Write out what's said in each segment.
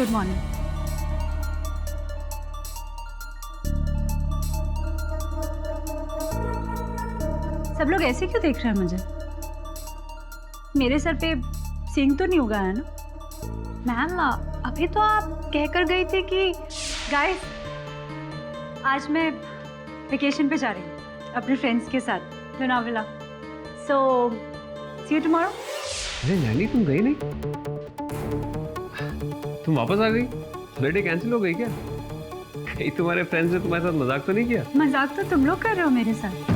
Good morning. सब लोग ऐसे क्यों देख रहे हैं मुझे? मेरे सर पे सींग तो नहीं उगा है ना? मैम अभी तो आप कहकर गई थी कि गाइस आज मैं वेकेशन पे जा रही हूँ अपने फ्रेंड्स के साथ लोनावला। सो सी यू टुमारो। अरे नैनी तुम गई नहीं? तुम वापस आ गई? बर्थडे कैंसिल हो गई क्या? कहीं तुम्हारे फ्रेंड्स ने तुम्हारे साथ मजाक तो नहीं किया? मजाक तो तुम लोग कर रहे हो मेरे साथ।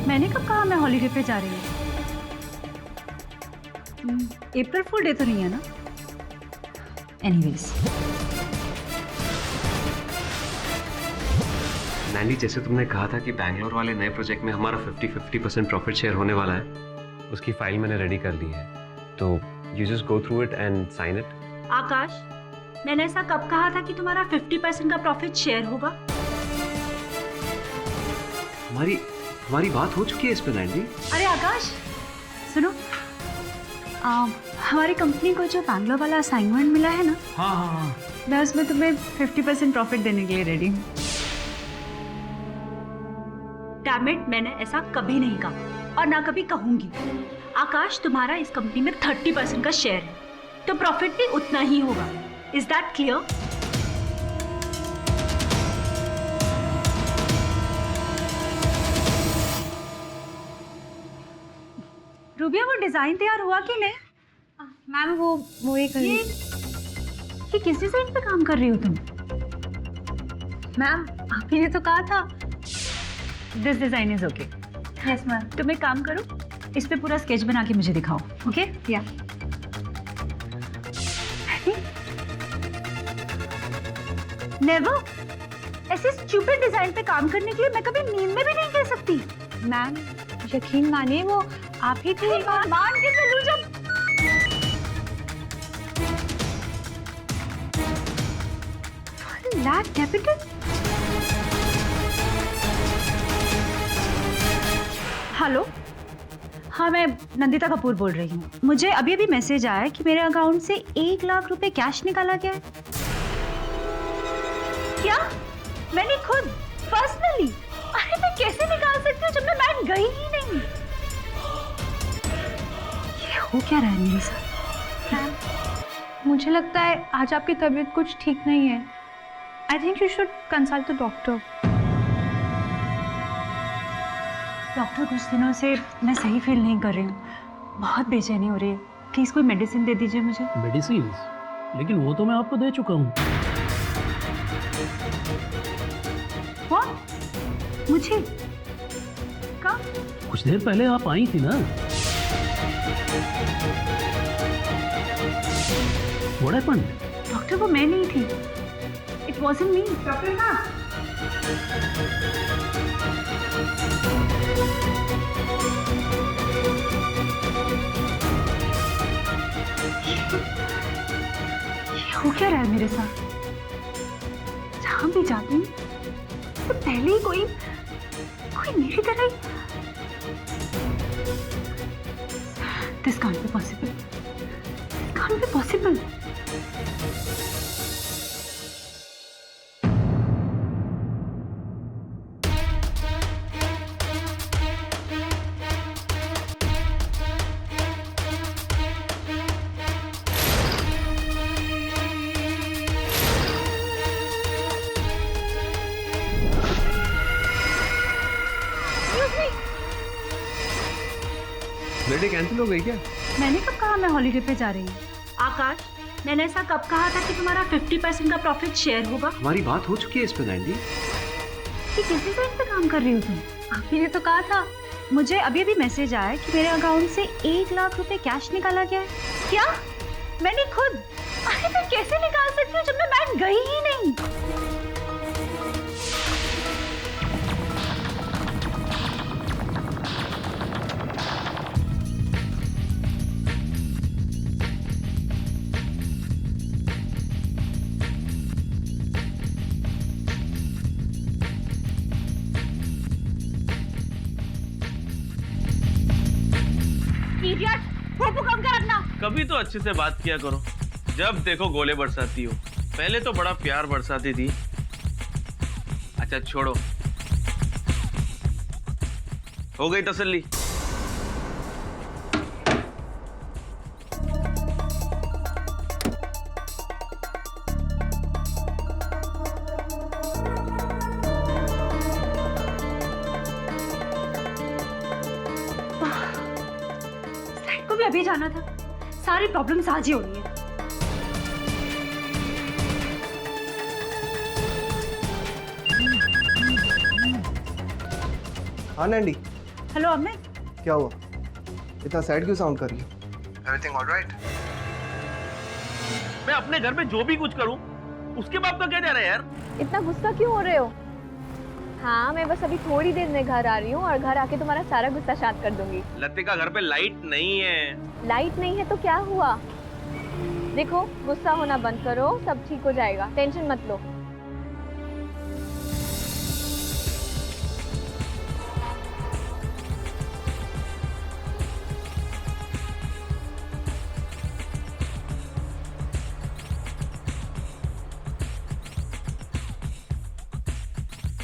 मैंने कब कहा मैं हॉलीडे पे जा रही हूँ? अप्रैल फुल डे तो नहीं है ना? एनीवेज नैनी जैसे तुमने कहा था कि बैंगलोर वाले नए प्रोजेक्ट में हमारा 50-50% प्रॉफिट शेयर होने वाला है, उसकी फाइल मैंने रेडी कर ली है, तो you just go through it and sign it. Akash, मैंने ऐसा कब कहा था कि तुम्हारा 50% का प्रॉफिट शेयर होगा? हमारी बात हो चुकी है इस पे नैनी। अरे आकाश सुनो, हमारी कंपनी को जो बैंगलोर वाला असाइनमेंट मिला है ना, हाँ, मैं उसमें तुम्हें 50% प्रॉफिट देने के लिए रेडी हूँ। डैम इट, मैंने ऐसा कभी नहीं कहा और ना कभी कहूंगी। आकाश, तुम्हारा इस कंपनी में 30% का शेयर है, तो प्रॉफिट भी उतना ही होगा। Is that clear? रूबिया, वो डिजाइन तैयार हुआ कि नहीं? मैम वो एक ये किस डिजाइन पे काम कर रही हो तुम? मैम आप ही ने तो कहा था this design is okay. Yes ma'am. तुम एक काम करो, इस पे पूरा स्केच बना के मुझे दिखाओ। ओके या नेवर। ऐसे स्टूपिड डिजाइन पे काम करने के लिए मैं कभी नींद में भी नहीं कह सकती। मैम यकीन मानिए, वो आप ही थी। मान के चलूं जब लैक कैपिटल। हेलो, हाँ मैं नंदिता कपूर बोल रही हूँ। मुझे अभी अभी मैसेज आया कि मेरे अकाउंट से 1 लाख रुपए कैश निकाला गया है। क्या? मैंने खुद पर्सनली? अरे मैं कैसे निकाल सकती हूँ जब मैं बैंक गई ही नहीं? ये हो क्या रहा है मेरे साथ? मैम मुझे लगता है आज आपकी तबीयत कुछ ठीक नहीं है। I think you should consult the doctor. Doctor, कुछ दिनों से मैं सही फील नहीं कर रही हूँ, बहुत बेचैनी हो रही है। प्लीज कोई मेडिसिन दे दीजिए मुझे। मेडिसिन? लेकिन वो तो मैं आपको दे चुका हूँ। What? मुझे कब? कुछ देर पहले आप आई थी ना। What happened? डॉक्टर, वो मैं नहीं थी। It wasn't me. डॉक्टर ना। ये हो क्या रहा है मेरे साथ? जहाँ भी जाती हूँ तो पहले ही कोई मेरी तरह ही। This can't be possible. This can't be possible. Birthday cancel हो गई क्या? मैंने कब कहा मैं हॉलीडे पे जा रही हूँ? आकाश, मैंने ऐसा कब कहा था कि तुम्हारा 50% का प्रॉफिट शेयर होगा? हमारी बात हो चुकी है इस पे नैनी। कि किस डिजाइन पे काम कर रही हो तुम? आप ही ने तो कहा था। मुझे अभी अभी मैसेज आया कि मेरे अकाउंट से 1 लाख रुपए कैश निकाला गया है। क्या? मैंने खुद? अरे मैं कैसे निकाल सकती हूँ जब मैं बैंक गई ही नहीं? इडियट, वो कम कर अपना। कभी तो अच्छे से बात किया करो। जब देखो गोले बरसाती हो। पहले तो बड़ा प्यार बरसाती थी। अच्छा छोड़ो, हो गई तसल्ली? साइड को भी अभी जाना था। सारी प्रॉब्लम्स आज ही हो रही है। हाँ नैंडी, हेलो अमित। क्या हुआ? इतना सैड क्यों साउंड कर रही हो? Everything alright? मैं अपने घर में जो भी कुछ करूं, उसके बाप का क्या जा रहा है यार? इतना गुस्सा क्यों हो रहे हो? हाँ, मैं बस अभी थोड़ी देर में घर आ रही हूँ और घर आके तुम्हारा सारा गुस्सा शांत कर दूंगी। लतिका, घर पे लाइट नहीं है। लाइट नहीं है तो क्या हुआ? देखो, गुस्सा होना बंद करो, सब ठीक हो जाएगा, टेंशन मत लो।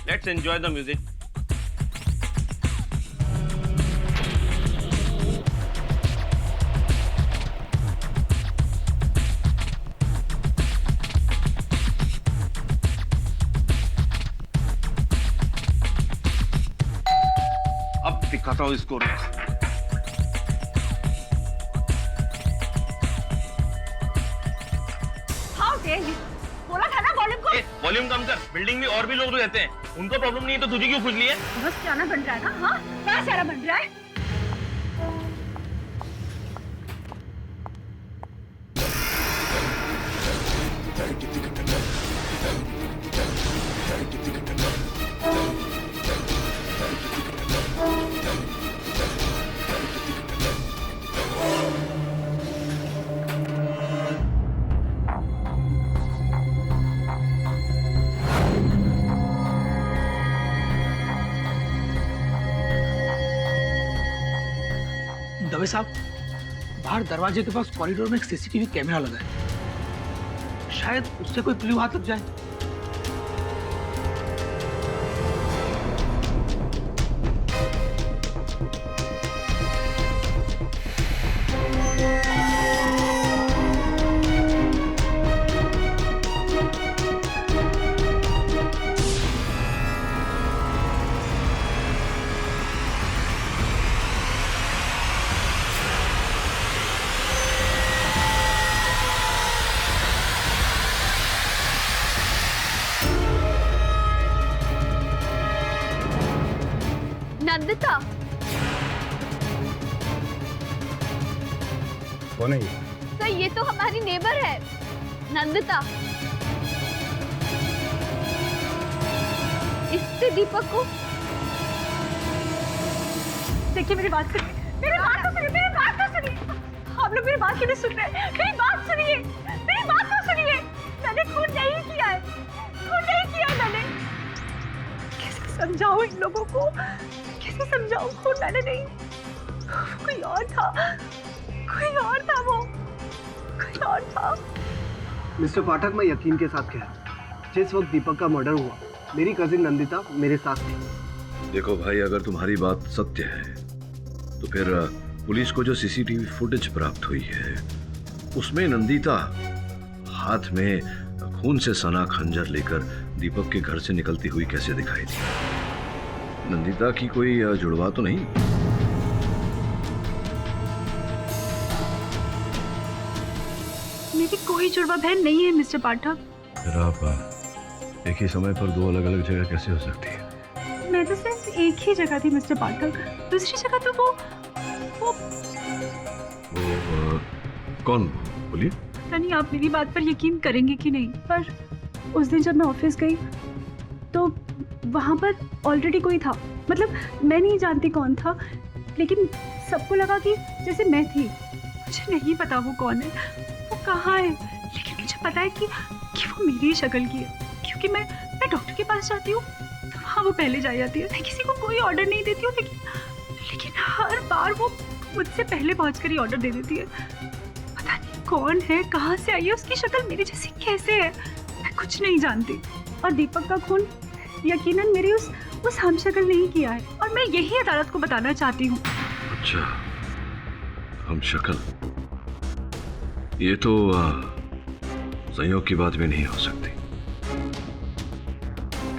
Let's enjoy the music. अब दिखाता हूँ इसको। How dare you! बोला था ना वॉल्यूम को। वॉल्यूम कम कर। बिल्डिंग में और भी लोग रहते हैं, उनको प्रॉब्लम नहीं है तो तुझे क्यों खुजली है? बस जाना बन रहा है ना? हाँ, क्या सारा बन रहा है? दवे साहब, बाहर दरवाजे के पास कॉरिडोर में एक सीसीटीवी कैमरा लगा है, शायद उससे कोई क्लू हाथ लग जाए। नंदिता, कौन है ये? सर ये तो हमारी नेबर है, नंदिता। इससे दीपक को देखिए, मेरी बात सुनिए, मेरी बात तो सुनिए, मेरी बात तो सुनिए। आप लोग मेरी बात क्यों नहीं सुन रहे? मेरी बात सुनिए, मेरी बात तो सुनिए। मैंने खून नहीं किया है, खून नहीं किया है मैंने। कैसे समझाऊं इन लोगों को? कैसे समझाऊं? खून मैंने नहीं, कोई और था, कोई और था, वो कोई और था। मिस्टर पाठक, मैं यकीन के साथ कह रहा हूँ, जिस वक्त दीपक का मर्डर हुआ, मेरी कजिन नंदिता मेरे साथ थी। देखो भाई, अगर तुम्हारी बात सत्य है तो फिर पुलिस को जो सीसीटीवी फुटेज प्राप्त हुई है उसमें नंदिता हाथ में खून से सना खंजर लेकर दीपक के घर से निकलती हुई कैसे दिखाई दी? नंदिता की कोई जुड़वा तो नहीं? मेरी कोई जुड़वा बहन नहीं है मिस्टर पाठक। फिर आप एक ही समय पर दो अलग अलग जगह कैसे हो सकती है? मैं तो सिर्फ एक ही जगह थी मिस्टर पाठक, दूसरी जगह तो वो कौन? बोलिए। पता नहीं आप मेरी बात पर यकीन करेंगे कि नहीं, पर उस दिन जब मैं ऑफिस गई तो वहाँ पर ऑलरेडी कोई था। मतलब मैं नहीं जानती कौन था, लेकिन सबको लगा कि जैसे मैं थी। मुझे नहीं पता वो कौन है, वो कहाँ है, लेकिन मुझे पता है कि वो मेरी ही शक्ल की है, क्योंकि मैं डॉक्टर के पास जाती हूँ तो वहाँ वो पहले जा जाती है। मैं किसी को कोई ऑर्डर नहीं देती हूँ, लेकिन हर बार वो मुझसे पहले पहुँच कर ही ऑर्डर दे देती है। पता नहीं कौन है, कहाँ से आई है, उसकी शक्ल मेरी जैसी कैसे है, मैं कुछ नहीं जानती। और दीपक का खून यकीनन मेरी उस हमशक्ल नहीं किया है, और मैं यही अदालत को बताना चाहती हूँ। अच्छा, हम शक्ल, ये तो संयोग की बात भी नहीं हो सकती।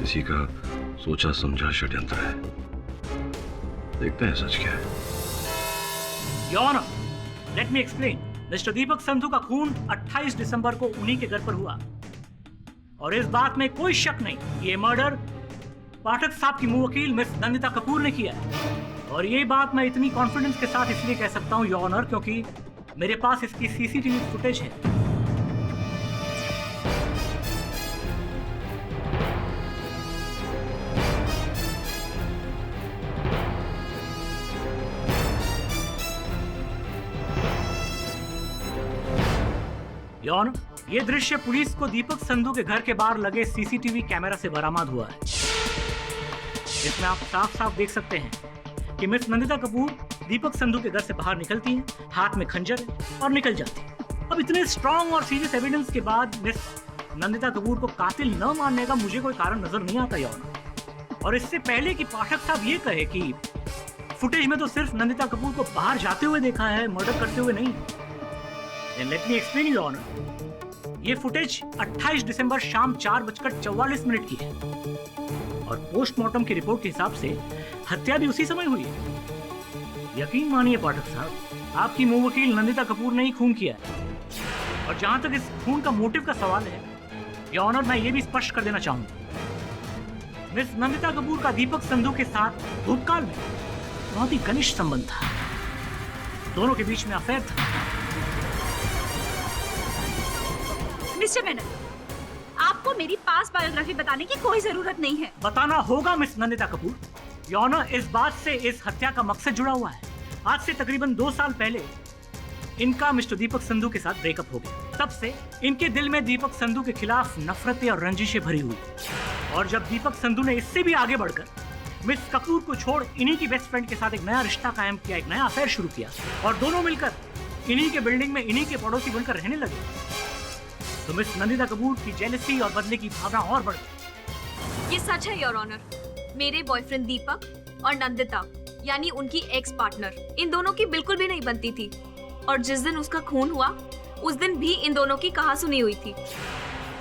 किसी का सोचा समझा षड्यंत्र है। देखते हैं सच क्या है। Your Honor, let me explain. Mister Deepak Sandhu का खून 28 दिसंबर को उन्हीं के घर पर हुआ, और इस बात में कोई शक नहीं, ये मर्डर पाठक साहब की मुंह वकील मिस नंदिता कपूर ने किया है। और ये बात मैं इतनी कॉन्फिडेंस के साथ इसलिए कह सकता हूँ योर ऑनर, क्योंकि मेरे पास इसकी सीसीटीवी फुटेज है। योर ऑनर, ये दृश्य पुलिस को दीपक संधू के घर के बाहर लगे सीसीटीवी कैमरा से बरामद हुआ है। इसमें आप साफ साफ देख सकते हैं कि मिस नंदिता कपूर दीपक संधू के घर से बाहर निकलती हैं, हाथ में खंजर है और निकल जाती है। अब इतने स्ट्रॉन्ग और सीरियस एविडेंस के बाद मिस नंदिता कपूर को कातिल न मानने का मुझे कोई कारण नजर नहीं आता योर ऑनर। और इससे पहले कि पाठक साहब ये कहे कि फुटेज में तो सिर्फ नंदिता कपूर को बाहर जाते हुए देखा है, मर्डर करते हुए नहीं। Let me explain your honour, ये फुटेज 28 दिसंबर शाम 4:44 की है, और पोस्टमार्टम की रिपोर्ट के हिसाब से हत्या भी उसी समय हुई है। यकीन मानिए पाठक साहब, आपकी मुंह वकील नंदिता कपूर ने ही खून किया है। और जहां तक इस खून का मोटिव का सवाल है योर ऑनर, मैं ये भी स्पष्ट कर देना चाहूंगा, मिस नंदिता कपूर का दीपक संधू के साथ भूतकाल में बहुत ही घनिष्ठ संबंध था, दोनों के बीच में अफेयर था। मिस्टर मेनन, आपको मेरी पास बायोग्राफी बताने की कोई जरूरत नहीं है। बताना होगा miss Nandita Kapoor. Your honour, इस बात से इस हत्या का मकसद जुड़ा हुआ है। आज से तकरीबन 2 साल पहले इनका मिस्टर दीपक संधू के साथ ब्रेकअप हो गया। तब से इनके दिल में दीपक संधू के खिलाफ नफरतें और रंजिशें भरी हुई। और जब दीपक संधू ने इससे भी आगे बढ़कर मिस कपूर को छोड़ इन्हीं की बेस्ट फ्रेंड के साथ एक नया रिश्ता कायम किया, एक नया अफेयर शुरू किया, और दोनों मिलकर इन्हीं के बिल्डिंग में इन्हीं के पड़ोसी बनकर रहने लगे, तो मिस नंदिता कपूर की जेलसी और बदले की भावना और बढ़ गई। ये सच है योर ऑनर। मेरे बॉयफ्रेंड दीपक और नंदिता यानी उनकी एक्स पार्टनर, इन दोनों की बिल्कुल भी नहीं बनती थी। और जिस दिन उसका खून हुआ उस दिन भी इन दोनों की कहासुनी हुई थी।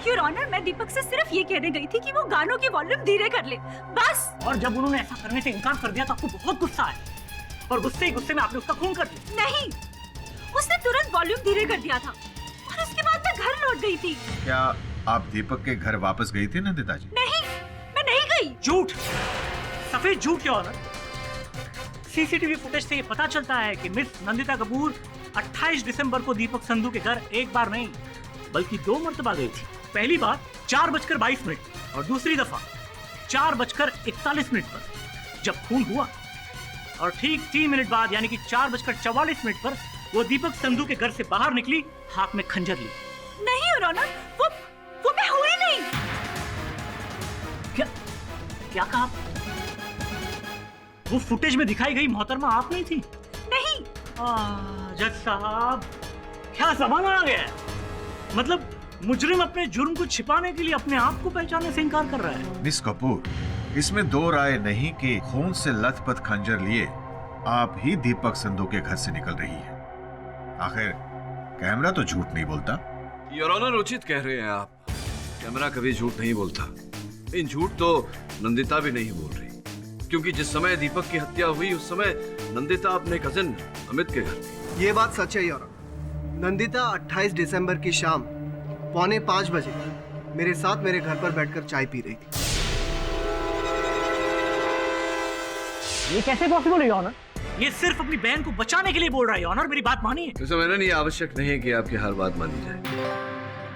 योर ऑनर, मैं दीपक से सिर्फ ये कहने गई थी कि वो गानों की वॉल्यूम धीरे कर ले, बस। और जब उन्होंने ऐसा करने से इनकार कर दिया तो आपको बहुत गुस्सा आया, और गुस्से ही गुस्से में आपने उसका खून कर दिया। नहीं, उसने तुरंत वॉल्यूम धीरे कर दिया था, और उसके बाद मैं घर लौट गई थी। क्या आप दीपक के घर वापस गई थी नंदिता जी? नहीं, मैं नहीं गई। झूठ, सफेद झूठ योर ऑनर। सीसीटीवी फुटेज से ये पता चलता है कि मिस नंदिता कपूर 28 दिसंबर को दीपक संधू के घर एक बार नहीं बल्कि 2 मर्तबा गई थी। पहली बार 4:22 और दूसरी दफा 4:41 पर जब खून हुआ, और ठीक 3 मिनट बाद यानी कि 4:44 पर वो दीपक संधू के घर से बाहर निकली, हाथ में खंजर ली। नहीं योर ऑनर, वो मैं हुई नहीं। क्या कहा? वो फुटेज में दिखाई गई मोहतरमा आप नहीं थी? नहीं। जज साहब, क्या जमाना आ गया है। मतलब मुजरिम अपने जुर्म को छिपाने के लिए अपने आप को पहचानने से इनकार कर रहा है। मिस कपूर, इसमें 2 राय नहीं कि खून से लथपथ खंजर लिए आप ही दीपक संधू के घर से निकल रही है। आखिर कैमरा तो झूठ नहीं बोलता। योर ऑनर, उचित कह रहे हैं आप, कैमरा कभी झूठ नहीं बोलता। इन झूठ तो नंदिता भी नहीं बोल रही, क्योंकि जिस समय दीपक की हत्या हुई उस समय नंदिता अपने कजिन अमित के घर थी। ये बात सच है योर ऑनर। नंदिता 28 दिसंबर की शाम 4:45 बजे मेरे साथ मेरे घर पर बैठकर चाय पी रही थी। ये कैसे पॉसिबल है योर ऑनर? ये सिर्फ अपनी बहन को बचाने के लिए बोल रहा है योर ऑनर, मेरी बात मानिए। तो मैंने ये आवश्यक नहीं है कि आपकी हर बात मानी जाए।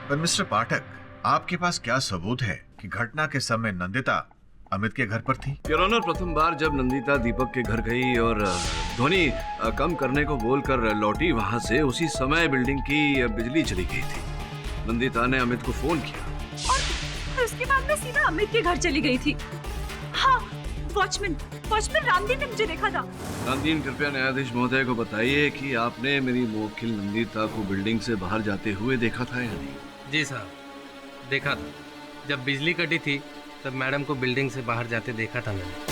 पर मिस्टर पाठक, आपके पास क्या सबूत है कि घटना के समय नंदिता अमित के घर पर थी? योर ऑनर, प्रथम बार जब नंदिता दीपक के घर गई और ध्वनि कम करने को बोलकर लौटी वहां से, उसी समय बिल्डिंग की बिजली चली गई थी। नंदिता ने अमित को फोन किया और उसके बाद मैं सीधा अमित के घर चली गई थी। हाँ, वॉचमैन रामदीन ने मुझे देखा था। रामदीन, कृपया न्यायाधीश महोदय को बताइए कि आपने मेरी मुवक्किल नंदिता को बिल्डिंग से बाहर जाते हुए देखा था या नहीं? जी साहब, देखा था। जब बिजली कटी थी तब मैडम को बिल्डिंग से बाहर जाते देखा था मैंने।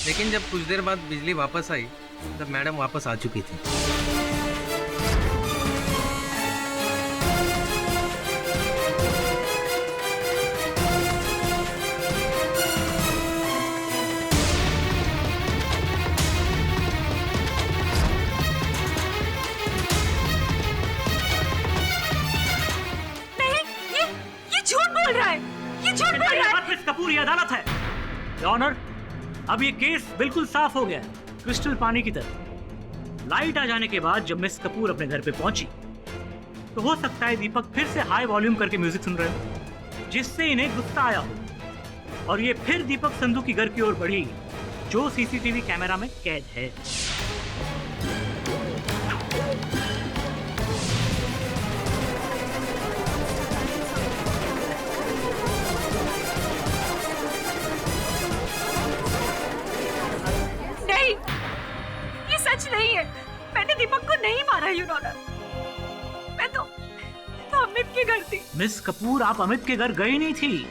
लेकिन जब कुछ देर बाद बिजली वापस आई तब मैडम वापस आ चुकी थी। मिस कपूर, ये अदालत है। योर ऑनर, अब ये केस बिल्कुल साफ हो गया है, क्रिस्टल पानी की तरह। लाइट आ जाने के बाद जब मिस कपूर अपने घर पे पहुंची तो हो सकता है दीपक फिर से हाई वॉल्यूम करके म्यूजिक सुन रहे हो, जिससे इन्हें गुस्सा आया हो और ये फिर दीपक संधू की घर की ओर बढ़ी, जो सीसीटीवी कैमरा में कैद है। सच नहीं है, मैंने दीपक को नहीं मारा योर ऑनर। मैं तो अमित के घर थी। मिस कपूर, आप अमित के घर गई नहीं थी,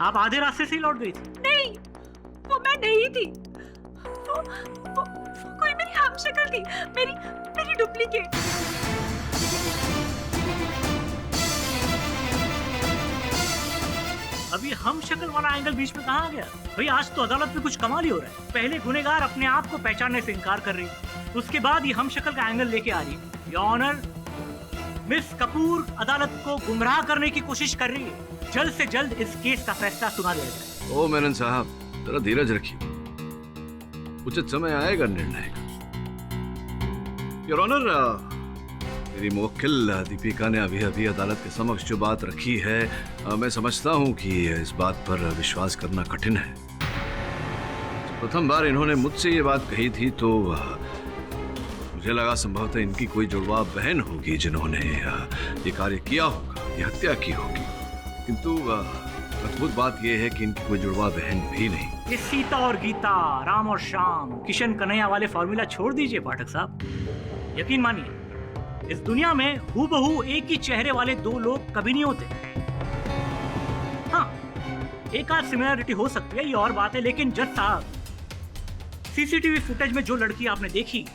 आप आधे रास्ते से ही लौट गई थी। नहीं, वो मैं नहीं थी। वो कोई मेरी हमशक्ल थी, मेरी डुप्लीकेट। अभी हम शक्ल वाला एंगल बीच में कहाँ गया? भाई आज तो अदालत में कुछ कमाल ही हो रहा है। पहले गुनेगार अपने आप को पहचानने से इनकार कर रही, उसके बाद ये हम शक्ल का एंगल लेके आ रही। योर ऑनर, मिस कपूर अदालत को गुमराह करने की कोशिश कर रही है। जल्द से जल्द इस केस का फैसला सुना दिया जाए। ओ मेनन साहब, जरा धीरज रखिए, उचित समय आएगा निर्णय का। योर ऑनर, मेरी मुवक्किल दीपिका ने अभी अभी अदालत के समक्ष जो बात रखी है, मैं समझता हूं कि इस बात पर विश्वास करना कठिन है। प्रथम बार इन्होंने मुझसे ये बात कही थी तो मुझे लगा संभवतः इनकी कोई जुड़वा बहन होगी जिन्होंने ये कार्य किया होगा, ये हत्या की होगी। किंतु अद्भुत बात यह है कि इनकी कोई जुड़वा बहन भी नहीं। ये सीता और गीता, राम और श्याम, किशन कन्हैया वाले फॉर्मूला छोड़ दीजिए पाठक साहब। यकीन मानिए, इस दुनिया में हूबहू एक ही चेहरे वाले दो लोग कभी नहीं होते। हाँ, एक आध सिमिलरिटी हो सकती है, ये और बात है, लेकिन जज साहब, सीसीटीवी फुटेज में जो लड़की आपने देखी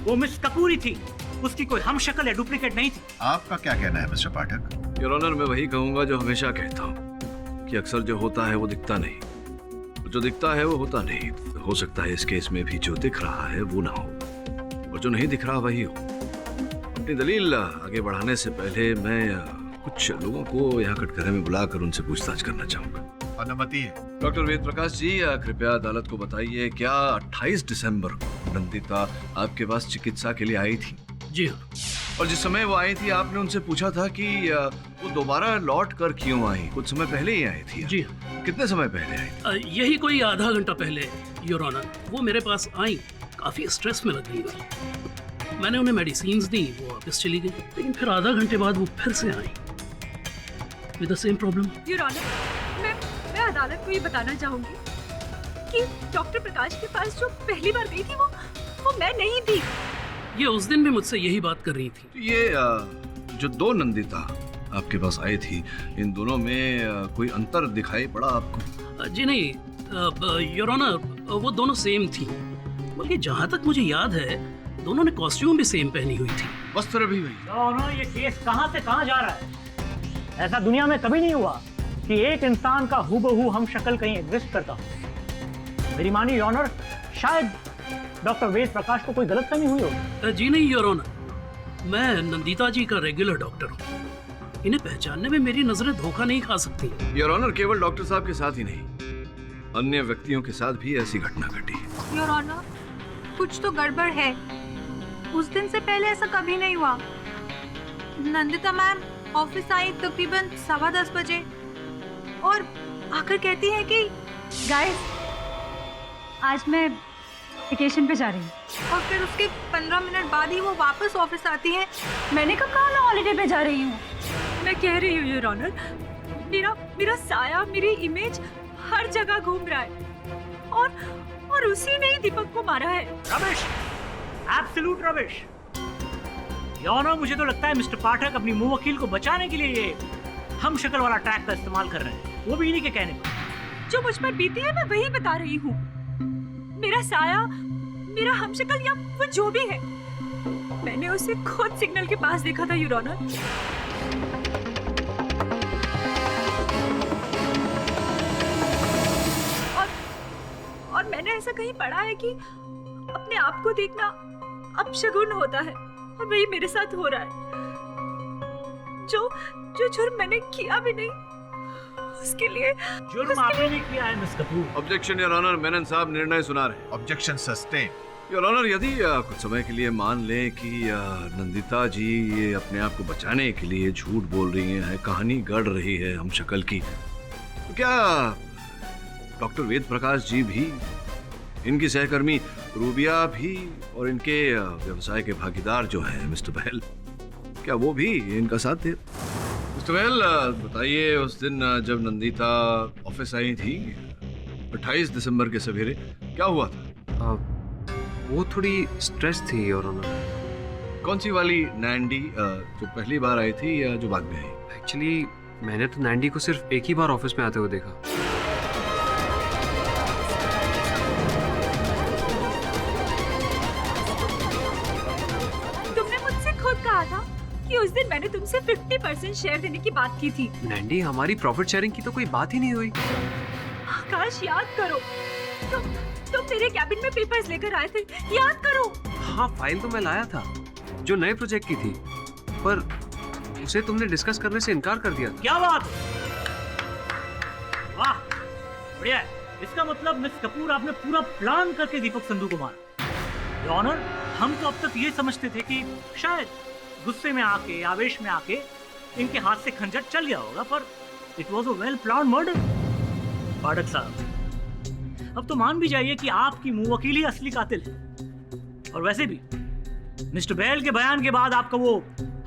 वो मिस कपूर ही थी, उसकी कोई हम शक्ल या डुप्लीकेट नहीं थी। आपका क्या कहना है मिस्टर पाठक? योर ऑनर, मैं वही कहूंगा जो हमेशा कहता हूँ कि अक्सर जो होता है वो दिखता नहीं, जो दिखता है वो होता नहीं। हो सकता है इस केस में भी जो दिख रहा है वो ना हो और जो नहीं दिख रहा वही हो। अपनी दलील आगे बढ़ाने से पहले मैं कुछ लोगों को यहाँ कटघरे में बुलाकर उनसे पूछताछ करना चाहूंगा। अनुमति है। डॉक्टर वेद प्रकाश जी, कृपया अदालत को बताइए, क्या 28 दिसंबर को नंदिता आपके पास चिकित्सा के लिए आई थी? जी हाँ। और जिस समय वो आई थी आपने उनसे पूछा था कि वो दोबारा लौट कर क्यों आई? कुछ समय पहले ही आई थी? जी हाँ। कितने समय पहले आई थी? यही कोई आधा घंटा पहले योर ऑनर। वो मेरे पास आई, काफी स्ट्रेस में लग रही थी। मैंने उन्हें मेडिसिन्स दी, वो वापस चली गई, लेकिन फिर आधा घंटे बाद वो फिर से आई with the same problem. Your honour, मैं अदालत को ये बताना चाहूंगी कि डॉक्टर प्रकाश के पास जो पहली बार गई थी वो मैं नहीं थी। ये उस दिन भी मुझसे यही बात कर रही थी। तो ये जो दो नंदिता आपके पास आई थी, इन दोनों में कोई अंतर दिखाई पड़ा आपको? जी नहीं योर ऑनर, वो दोनों सेम थी। बल्कि जहाँ तक मुझे याद है दोनों ने कॉस्ट्यूम भी सेम पहनी हुई थी, वस्त्र भी वही। दोनों, ये केस कहाँ से कहाँ जा रहा है? ऐसा दुनिया में कभी नहीं हुआ कि एक इंसान का हूबहू हम शक्ल कहीं एग्जिस्ट करता हो। मेरी मानी योर ऑनर, शायद डॉक्टर वेद प्रकाश को कोई गलतफहमी हुई हो। जी नहीं योर ऑनर, मैं नंदिता जी का रेगुलर डॉक्टर हूँ। इन्हें पहचानने में मेरी नजरें धोखा नहीं खा सकती। योर ऑनर, केवल डॉक्टर साहब के साथ ही नहीं, अन्य व्यक्तियों के साथ भी ऐसी घटना घटी। योर ऑनर, कुछ तो गड़बड़ है। उस दिन से पहले ऐसा कभी नहीं हुआ। नंदिता मैम ऑफिस आई तकरीबन 10:15 बजे और आकर कहती है कि गाइस, आज मैं वेकेशन पे जा रही हूँ। और फिर उसके 15 मिनट बाद ही वो वापस ऑफिस आती है। मैंने कहा मैं हॉलीडे पे जा रही हूँ। मैं कह रही हूँ योर ऑनर, मेरा साया, मेरी इमेज हर जगह घूम रहा है और उसी ने ही दीपक को मारा है। रमेश, एब्सोल्यूट रमेश। योना, मुझे तो लगता है मिस्टर पाठक अपनी मुंह वकील को बचाने के लिए ये हम शक्ल वाला टैग का इस्तेमाल कर रहे हैं, वो भी इन्हीं के कहने पर। जो मुझ पर बीती है मैं वही बता रही हूँ। मेरा साया, मेरा हमशक्ल या वो जो भी है, मैंने उसे खुद सिग्नल के पास देखा था, योर ऑनर। और मैंने ऐसा कहीं पढ़ा है कि अपने आप को देखना अपशगुन होता है, और वही मेरे साथ हो रहा है। जो जुर्म मैंने किया भी नहीं, उसके लिए जुर्म आपने नहीं किया है miss Kapoor. Objection your honour, Menon साहब निर्णय सुना रहे। Objection sustain. योर ऑनर, यदि कुछ समय के लिए मान लें कि नंदिता जी ये अपने आप को बचाने के लिए झूठ बोल रही हैं, कहानी गढ़ रही है हम शक्ल की, तो क्या डॉक्टर वेद प्रकाश जी भी, इनकी सहकर्मी रूबिया भी और इनके व्यवसाय के भागीदार जो हैं मिस्टर बहल, क्या वो भी इनका साथ दे? मिस्टर बहल, बताइए उस दिन जब नंदिता ऑफिस आई थी 28 दिसंबर के सवेरे, क्या हुआ था? वो थोड़ी स्ट्रेस थी योर ऑनर। कौन सी वाली नैंडी, जो पहली बार आई थी या जो बाद में आई? एक्चुअली मैंने तो नैंडी को सिर्फ एक ही बार ऑफिस में आते हुए देखा। तुमने मुझसे खुद कहा था कि उस दिन मैंने तुमसे 50% शेयर देने की बात की थी। नैंडी, हमारी प्रॉफिट शेयरिंग की तो कोई बात ही नहीं हुई। आकाश, याद करो, तुम मेरे कैबिन में पेपर्स लेकर आए थे, याद करो। हाँ, फाइल तो मैं लाया था जो नए प्रोजेक्ट की थी, पर उसे तुमने डिस्कस करने से इनकार कर दिया था। क्या बात, वाह, बढ़िया है। इसका मतलब मिस कपूर, आपने पूरा प्लान करके दीपक संधू को मारा। योर ऑनर, हम तो अब तक ये समझते थे कि शायद गुस्से में आके, आवेश में आके इनके हाथ से खंजर चल गया होगा, पर it was a well plan murder. Pathak साहब, अब तो मान भी जाइए कि आपकी मुंह वकील ही असली कातिल है। और वैसे भी मिस्टर बहल के बयान के बाद आपका वो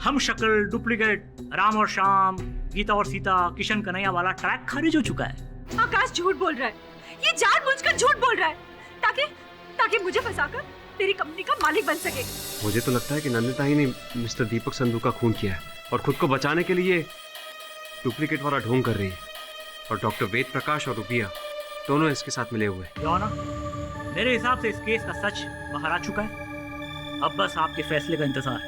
हम शक्ल, डुप्लीकेट, राम और श्याम, गीता और सीता, किशन कन्हैया वाला ट्रैक खारिज हो चुका है। आकाश झूठ बोल रहा है, ये जानबूझकर झूठ बोल रहा है ताकि मुझे फंसाकर तेरी कंपनी का मालिक बन सके। मुझे तो लगता है कि नंदिता ही ने मिस्टर दीपक संधू का खून किया है और खुद को बचाने के लिए डुप्लीकेट वाला ढोंग कर रही है, और डॉक्टर वेद प्रकाश और रूबिया दोनों इसके साथ मिले हुए। योर ऑनर, मेरे हिसाब से इस केस का सच बाहर आ चुका है, अब बस आपके फैसले का इंतजार है।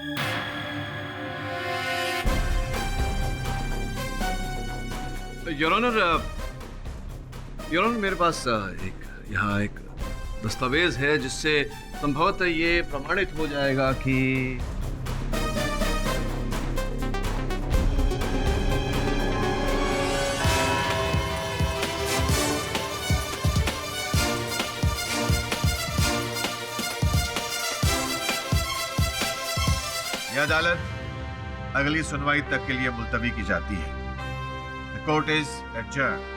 योर ऑनर, मेरे पास यहाँ एक दस्तावेज है जिससे संभवतः ये प्रमाणित हो जाएगा कि यह अदालत अगली सुनवाई तक के लिए मुलतवी की जाती है। The court is adjourned.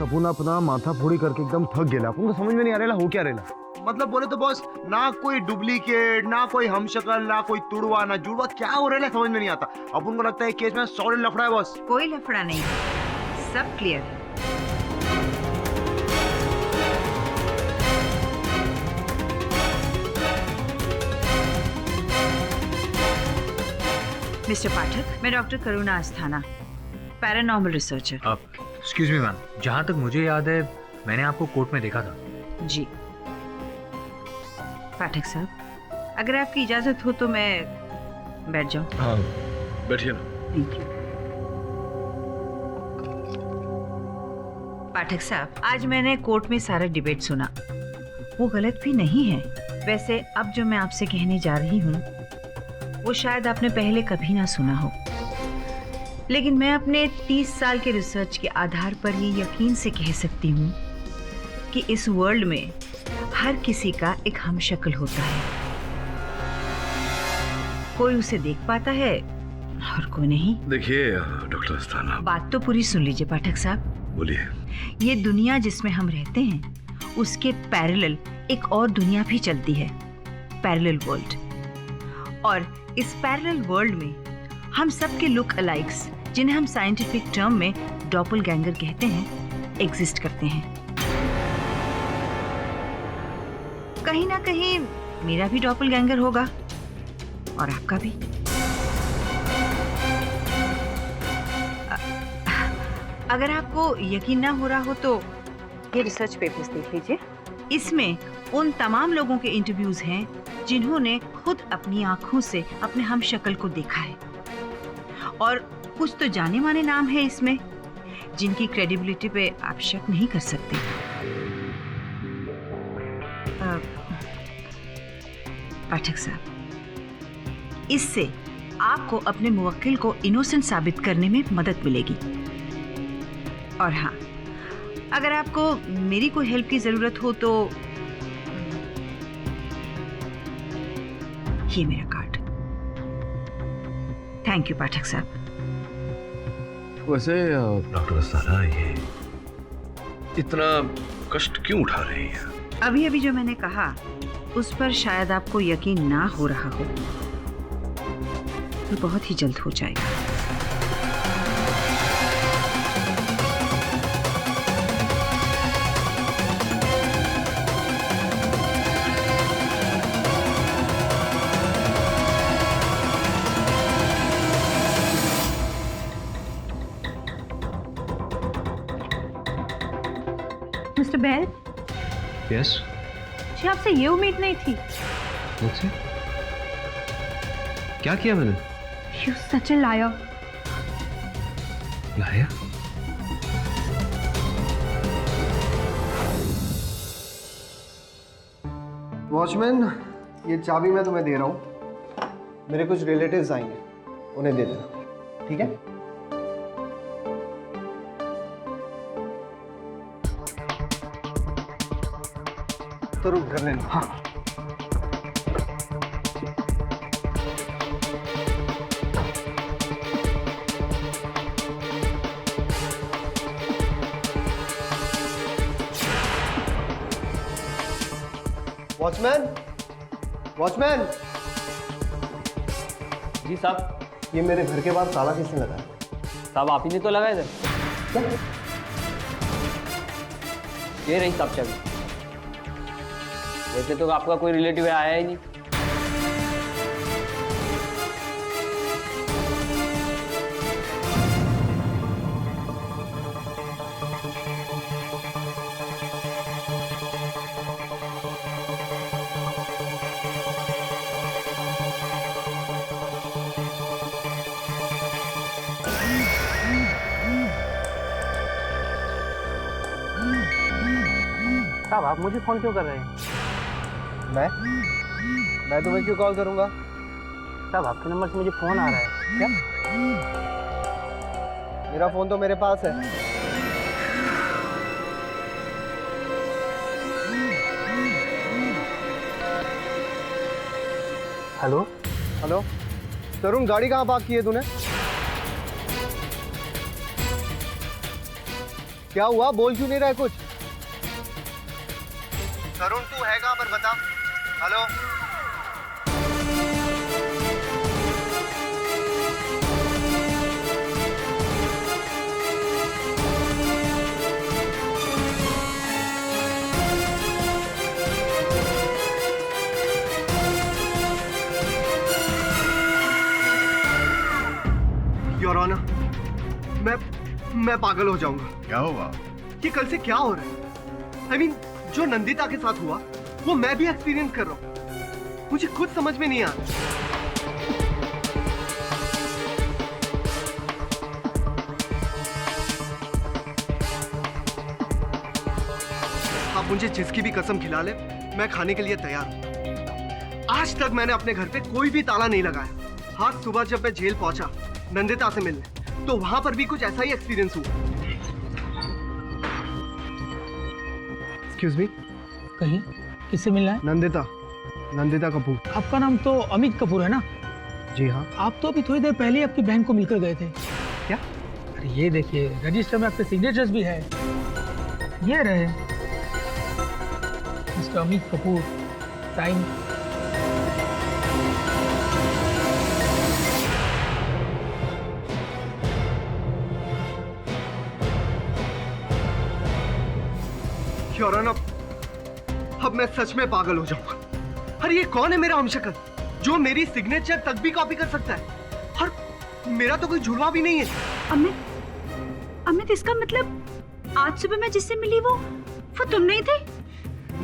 अपन अपना माथा फोड़ी करके एकदम थक गेला, अपन को समझ में नहीं आ रहा हो क्या रेला। मतलब बोले तो बॉस, ना कोई डुप्लीकेट, ना कोई हमशक्ल, ना कोई तुड़वा, ना जुड़वा, क्या हो रहा है समझ में नहीं आता। अपन को लगता है केस में सॉलिड लफड़ा है बॉस। कोई लफड़ा नहीं, सब क्लियर है। मिस्टर पाठक, मैं डॉक्टर करुणा अस्थाना, पैरानॉर्मल रिसर्चर। आप एक्सक्यूज मी मैम, जहाँ तक मुझे याद है मैंने आपको कोर्ट में देखा था। जी पाठक साहब, अगर आपकी इजाजत हो तो मैं बैठ जाऊं। हाँ, बैठिए ना। Thank you. पाठक साहब, आज मैंने कोर्ट में सारा डिबेट सुना, वो गलत भी नहीं है। वैसे अब जो मैं आपसे कहने जा रही हूँ वो शायद आपने पहले कभी ना सुना हो, लेकिन मैं अपने 30 साल के रिसर्च के आधार पर ये यकीन से कह सकती हूँ कि इस वर्ल्ड में हर किसी का एक हमशक्ल होता है। कोई उसे देख पाता है और कोई नहीं। देखिए डॉक्टर अस्थाना, बात तो पूरी सुन लीजिए पाठक साहब। बोलिए। ये दुनिया जिसमें हम रहते हैं उसके पैरेलल एक और दुनिया भी चलती है, पैरेलल वर्ल्ड। और इस पैरेलल वर्ल्ड में हम सब के लुक अलाइक्स, जिन्हें हम साइंटिफिक टर्म में डॉपलगैंगर कहते हैं, एग्जिस्ट करते हैं। कहीं ना कहीं मेरा भी डॉपलगैंगर होगा और आपका भी। अगर आपको यकीन ना हो रहा हो तो ये रिसर्च पेपर्स देख लीजिए। इसमें उन तमाम लोगों के इंटरव्यूज हैं जिन्होंने खुद अपनी आंखों से अपने हम शक्ल को देखा है, और कुछ तो जाने माने नाम है इसमें जिनकी क्रेडिबिलिटी पे आप शक नहीं कर सकते। पाठक साहब, इससे आपको अपने मुवक्किल को इनोसेंट साबित करने में मदद मिलेगी। और हाँ, अगर आपको मेरी कोई हेल्प की जरूरत हो तो ये मेरा कार्ड। थैंक यू पाठक साहब। वैसे डॉक्टर सारा, ये इतना कष्ट क्यों उठा रही है? अभी अभी जो मैंने कहा उस पर शायद आपको यकीन ना हो रहा हो, तो बहुत ही जल्द हो जाएगा। Mister bell, yes. जी आपसे ये उम्मीद नहीं थी। मुझसे क्या किया मैंने? You such a liar. लाया? वॉचमैन, ये चाबी मैं तुम्हें दे रहा हूँ। मेरे कुछ रिलेटिव्स आएंगे, उन्हें दे देना, ठीक है? तो रुक कर लेना। हाँ। Watchman, watchman. जी साहब। ये मेरे घर के बाहर ताला किसने लगाया? साहब आप ही ने तो लगाए थे। क्या? ये रही साहब चाबी। वैसे तो आपका कोई रिलेटिव आया ही नहीं। साहब आप मुझे फोन क्यों कर रहे हैं? मैं तुम्हें क्यों कॉल करूंगा? साहब आपके नंबर से मुझे फोन आ रहा है। क्या? मेरा फोन तो मेरे पास है। हेलो हेलो तरुण, गाड़ी कहाँ पार्क की है तूने? क्या हुआ, बोल क्यों नहीं रहा है कुछ? तरुण तू है कहाँ पर, बता। हेलो योर ऑनर, मैं पागल हो जाऊंगा। क्या हुआ? ये कल से क्या हो रहा है? I mean, जो नंदिता के साथ हुआ वो मैं भी एक्सपीरियंस कर रहा हूँ। मुझे खुद समझ में नहीं आ रहा। आप मुझे जिसकी भी कसम खिला ले, मैं खाने के लिए तैयार हूँ। आज तक मैंने अपने घर पे कोई भी ताला नहीं लगाया। आज सुबह जब मैं जेल पहुंचा नंदिता से मिलने, तो वहां पर भी कुछ ऐसा ही एक्सपीरियंस हुआ। एक्सक्यूज मी, कहीं किससे मिलना है? नंदिता कपूर। आपका नाम तो अमित कपूर है ना? जी हाँ। आप तो अभी थोड़ी देर पहले आपकी बहन को मिलकर गए थे। क्या? अरे ये देखिए, रजिस्टर में आपके सिग्नेचर्स भी है। ये रहे mister Amit Kapoor, time your honour, अब मैं सच में पागल हो जाऊंगा। अरे ये कौन है मेरा हमशक्ल जो मेरी सिग्नेचर तक भी कॉपी कर सकता है? और मेरा तो कोई जुड़वा भी नहीं है। अमित, इसका मतलब आज सुबह मैं जिससे मिली वो तुम नहीं थे?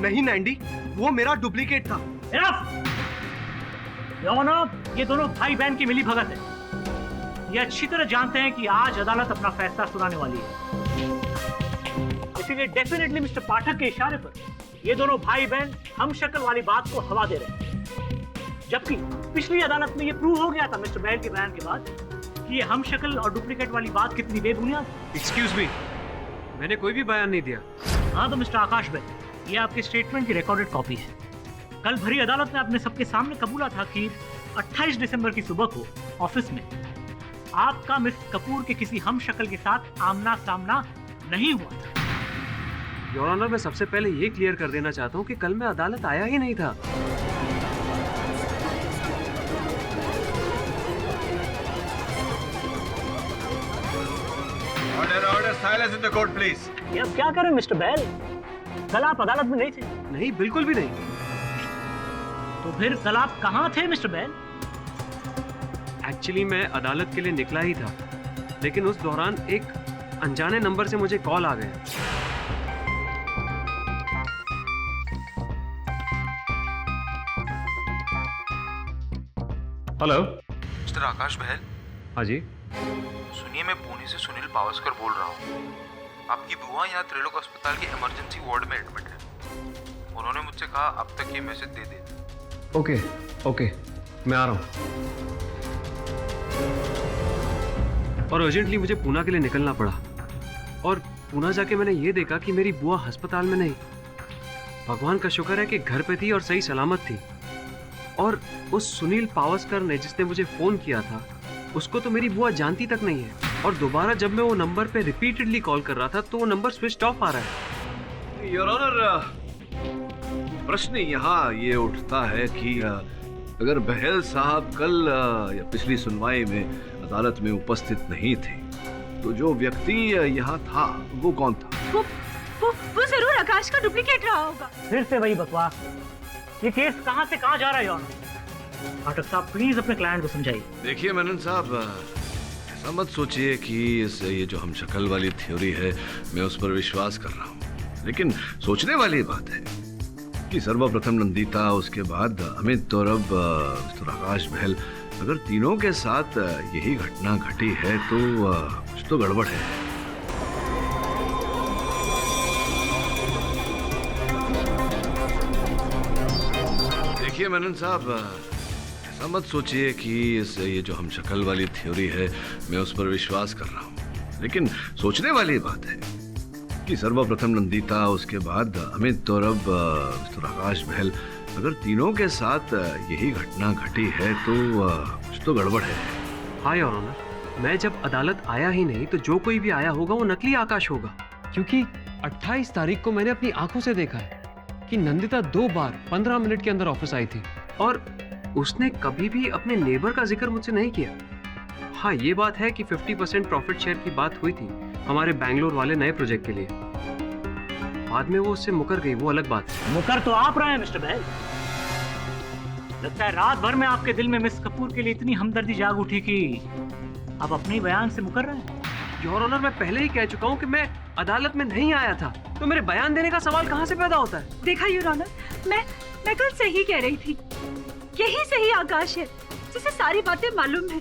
नहीं नैंडी, वो मेरा डुप्लीकेट था। योर ऑनर, ये दोनों भाई बहन की मिली भगत है। ये अच्छी तरह जानते हैं कि आज अदालत अपना फैसला सुनाने वाली है, इसीलिए डेफिनेटली मिस्टर पाठक के इशारे पर ये दोनों भाई बहन हम शक्ल वाली बात को हवा दे रहे हैं। जबकि पिछली अदालत में ये प्रूव हो गया था मिस्टर बहल के बयान के बाद कि ये हम शक्ल और डुप्लीकेट वाली बात कितनी बेबुनियाद। एक्सक्यूज मी, मैंने कोई भी बयान नहीं दिया। हाँ तो मिस्टर आकाश बहल, ये आपके स्टेटमेंट की रिकॉर्डेड कॉपी है। कल भरी अदालत में आपने सबके सामने कबूला था कि 28 दिसंबर की सुबह को ऑफिस में आपका मिस कपूर के किसी हम शक्ल के साथ आमना सामना नहीं हुआ था। योर ऑनर, मैं सबसे पहले ये क्लियर कर देना चाहता हूँ कि कल मैं अदालत आया ही नहीं था। Order, silence in the court please. ये अब क्या करें मिस्टर बहल? कल आप अदालत में नहीं थे। नहीं, बिल्कुल भी नहीं। तो फिर कल आप कहाँ थे मिस्टर बहल? एक्चुअली मैं अदालत के लिए निकला ही था, लेकिन उस दौरान एक अनजाने नंबर से मुझे कॉल आ गया। हेलो, मिस्टर आकाश बहल। हाँ जी। सुनिए, मैं पुणे से सुनील पावस्कर बोल रहा हूँ। आपकी बुआ यहाँ त्रिलोक अस्पताल के इमरजेंसी वार्ड में एडमिट है। उन्होंने मुझसे कहा अब तक ये मैसेज दे दे। ओके ओके, मैं आ रहा हूँ। और अर्जेंटली मुझे पूना के लिए निकलना पड़ा। और पूना जाके मैंने ये देखा कि मेरी बुआ अस्पताल में नहीं, भगवान का शुक्र है कि घर पे थी और सही सलामत थी। और उस सुनील पावस्कर ने जिसने मुझे फोन किया था, उसको तो मेरी बुआ जानती तक नहीं है। और दोबारा जब मैं वो नंबर पे रिपीटेडली कॉल कर रहा था तो वो नंबर स्विच ऑफ आ रहा है। योर ऑनर, प्रश्न यहाँ ये उठता है कि अगर बहल साहब कल या पिछली सुनवाई में अदालत में उपस्थित नहीं थे तो जो व्यक्ति यहाँ था वो कौन था? वो जरूर आकाश का डुप्लीकेट रहा होगा। फिर से वही बकवास। ये केस कहाँ से कहाँ जा रहा है योर ऑनर? पाठक साहब प्लीज अपने क्लाइंट को समझाइए। देखिए मेनन साहब, ऐसा मत सोचिए कि ये जो हम शक्ल वाली थ्योरी है मैं उस पर विश्वास कर रहा हूँ। लेकिन सोचने वाली बात है कि सर्वप्रथम नंदिता, उसके बाद अमित और अब मिस्टर आकाश बहल, अगर तीनों के साथ यही घटना घटी है तो कुछ तो गड़बड़ है। देखिए मेनन साहब, ऐसा मत सोचिए कि ये जो हम शक्ल वाली थ्योरी है मैं उस पर विश्वास कर रहा हूँ। लेकिन सोचने वाली बात है कि सर्वप्रथम नंदिता, उसके बाद अमित और अब मिस्टर आकाश बहल, अगर तीनों के साथ यही घटना घटी है तो कुछ तो गड़बड़ है। हाँ योर ऑनर, मैं जब अदालत आया ही नहीं तो जो कोई भी आया होगा वो नकली आकाश होगा। क्योंकि 28 तारीख को मैंने अपनी आंखों से देखा है कि नंदिता 2 बार 15 मिनट के अंदर ऑफिस आई थी और उसने कभी भी अपने नेबर का जिक्र मुझसे नहीं किया। हाँ, ये बात है कि 50% प्रॉफिट शेयर की बात हुई थी हमारे बैंगलोर वाले नए प्रोजेक्ट के लिए। बाद में वो उससे मुकर गई, वो अलग बात है। मुकर तो आप रहे हैं मिस्टर बहल। लगता है रात भर में आपके दिल में मिस कपूर के लिए इतनी हमदर्दी जाग उठी कि आप अपने ही बयान से मुकर रहे हैं। योर ऑनर, मैं पहले ही कह चुका हूँ कि मैं अदालत में नहीं आया था, तो मेरे बयान देने का सवाल कहाँ से पैदा होता है? देखा योर ऑनर, मैं कल सही कह रही थी। यही सही आकाश है जिसे सारी बातें मालूम है।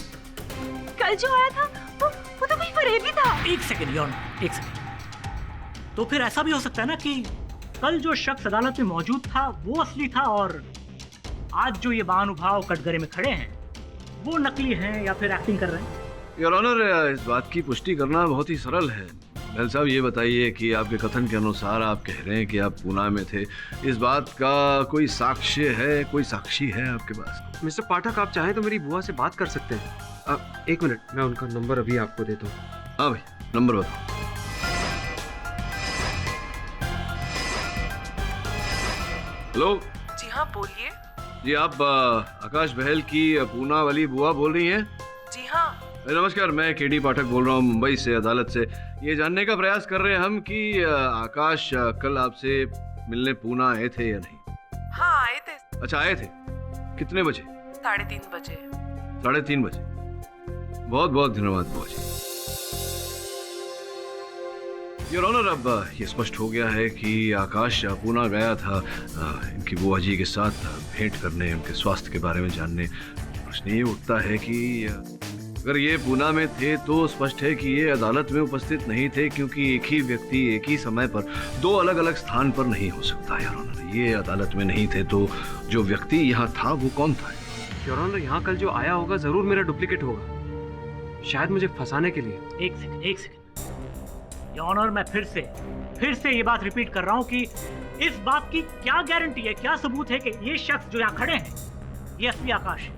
कल जो आया था वो तो कोई फरेबी था। एक सेकंड योर ऑनर, एक सेकंड। तो फिर ऐसा भी हो सकता है ना कि कल जो शख्स अदालत में मौजूद था वो असली था और आज जो ये बहानुभाव कटघरे में खड़े हैं वो नकली हैं या फिर एक्टिंग कर रहे हैं? योर ऑनर, इस बात की पुष्टि करना बहुत ही सरल है। बहल साहब, ये बताइए कि आपके कथन के अनुसार आप कह रहे हैं कि आप पूना में थे, इस बात का कोई साक्ष्य है, कोई साक्षी है आपके पास? मिस्टर पाठक, आप चाहें तो मेरी बुआ से बात कर सकते हैं। 1 मिनट, मैं उनका नंबर अभी आपको देता हूँ। हाँ भाई, नंबर बताओ। हेलो। जी हाँ, बोलिए। जी, आप आकाश बहल की पूना वाली बुआ बोल रही हैं? जी हाँ, नमस्कार, मैं केडी पाठक बोल रहा हूँ मुंबई से, अदालत से। ये जानने का प्रयास कर रहे हैं हम कि आकाश कल आपसे मिलने पूना आए थे या नहीं? हाँ आए थे। अच्छा, आए थे। कितने बजे? 3:30 बजे। 3:30 बजे। बहुत बहुत धन्यवाद बुआ जी। योर ऑनर, अब ये स्पष्ट हो गया है कि आकाश पूना गया था इनकी बुआ जी के साथ भेंट करने, उनके स्वास्थ्य के बारे में जानने। प्रश्न ये उठता है कि अगर ये पूना में थे तो स्पष्ट है कि ये अदालत में उपस्थित नहीं थे, क्योंकि एक ही व्यक्ति एक ही समय पर दो अलग अलग स्थान पर नहीं हो सकता। योर ऑनर, ये अदालत में नहीं थे तो जो व्यक्ति यहाँ था वो कौन था? योर ऑनर, यहाँ कल जो आया होगा जरूर मेरा डुप्लीकेट होगा, शायद मुझे फंसाने के लिए। एक सेकंड योर ऑनर, मैं फिर से ये बात रिपीट कर रहा हूँ कि इस बात की क्या गारंटी है, क्या सबूत है कि ये शख्स जो यहाँ खड़े हैं ये असली आकाश है,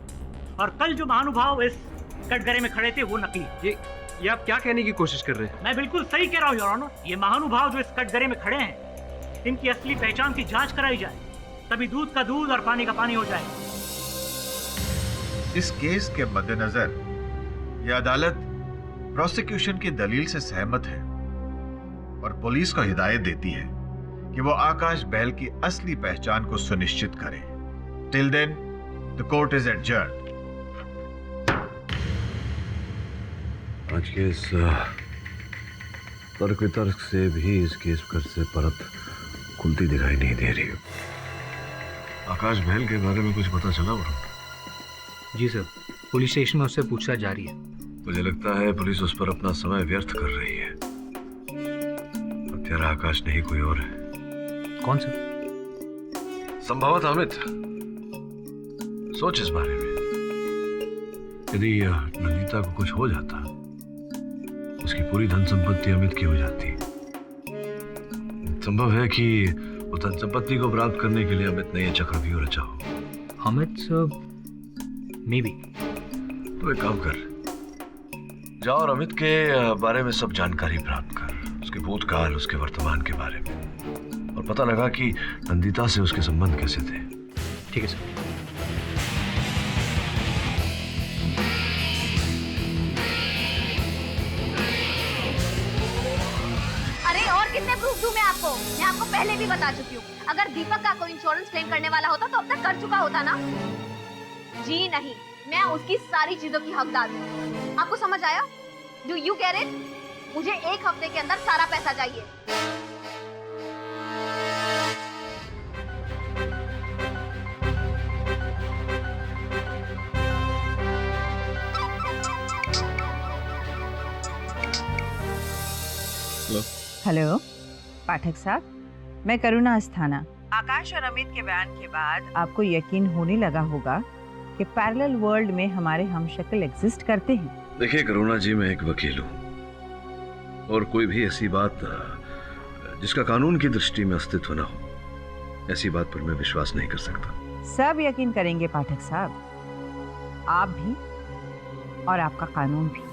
और कल जो महानुभाव इस कटघरे में खड़े थे वो नकली। ये आप क्या कहने की कोशिश कर रहे हैं? मैं बिल्कुल सही कह रहा हूँ योर ऑनर। ये महानुभाव जो इस कटघरे में खड़े हैं, इनकी असली पहचान की जांच कराई जाए, तभी दूध का दूध और पानी का पानी हो जाए। इस केस के मद्देनजर यह अदालत प्रोसिक्यूशन की दलील से सहमत है और पुलिस को हिदायत देती है कि वो आकाश बहल की असली पहचान को सुनिश्चित करे। Till then the court is adjourned. आज के इस तर्क वितर्क से भी इस केस पर से परत खुलती दिखाई नहीं दे रही। आकाश बहल के बारे में कुछ पता चला? जी सर, पुलिस स्टेशन में उससे पूछताछ जारी है। मुझे लगता है पुलिस उस पर अपना समय व्यर्थ कर रही है। हत्यारा आकाश नहीं, कोई और है। कौन सा? संभवतः अमित। सोच इस बारे में। यदि नंदिता को कुछ हो जाता, उसकी पूरी धन संपत्ति अमित की हो जाती। संभव है कि वो धन संपत्ति को प्राप्त करने के लिए अमित ने यह चक्रव्यूह रचा हो। Amit sir, may be. तो एक काम कर, जाओ और अमित के बारे में सब जानकारी प्राप्त कर, उसके भूतकाल, उसके वर्तमान के बारे में, और पता लगा कि नंदिता से उसके संबंध कैसे थे। ठीक है सर। कितने प्रूफ दूं मैं आपको? मैं आपको पहले भी बता चुकी हूँ, अगर दीपक का कोई इंश्योरेंस क्लेम करने वाला होता तो अब तक कर चुका होता ना। जी नहीं, मैं उसकी सारी चीजों की हकदार हूँ। आपको समझ आया? Do you get it? मुझे 1 हफ्ते के अंदर सारा पैसा चाहिए। हेलो पाठक साहब, मैं करुणा अस्थाना। आकाश और अमित के बयान के बाद आपको यकीन होने लगा होगा कि पैरेलल वर्ल्ड में हमारे हमशक्ल एग्जिस्ट करते हैं। देखिए करुणा जी, मैं एक वकील हूँ और कोई भी ऐसी बात जिसका कानून की दृष्टि में अस्तित्व न हो, ऐसी बात पर मैं विश्वास नहीं कर सकता। सब यकीन करेंगे पाठक साहब, आप भी और आपका कानून भी।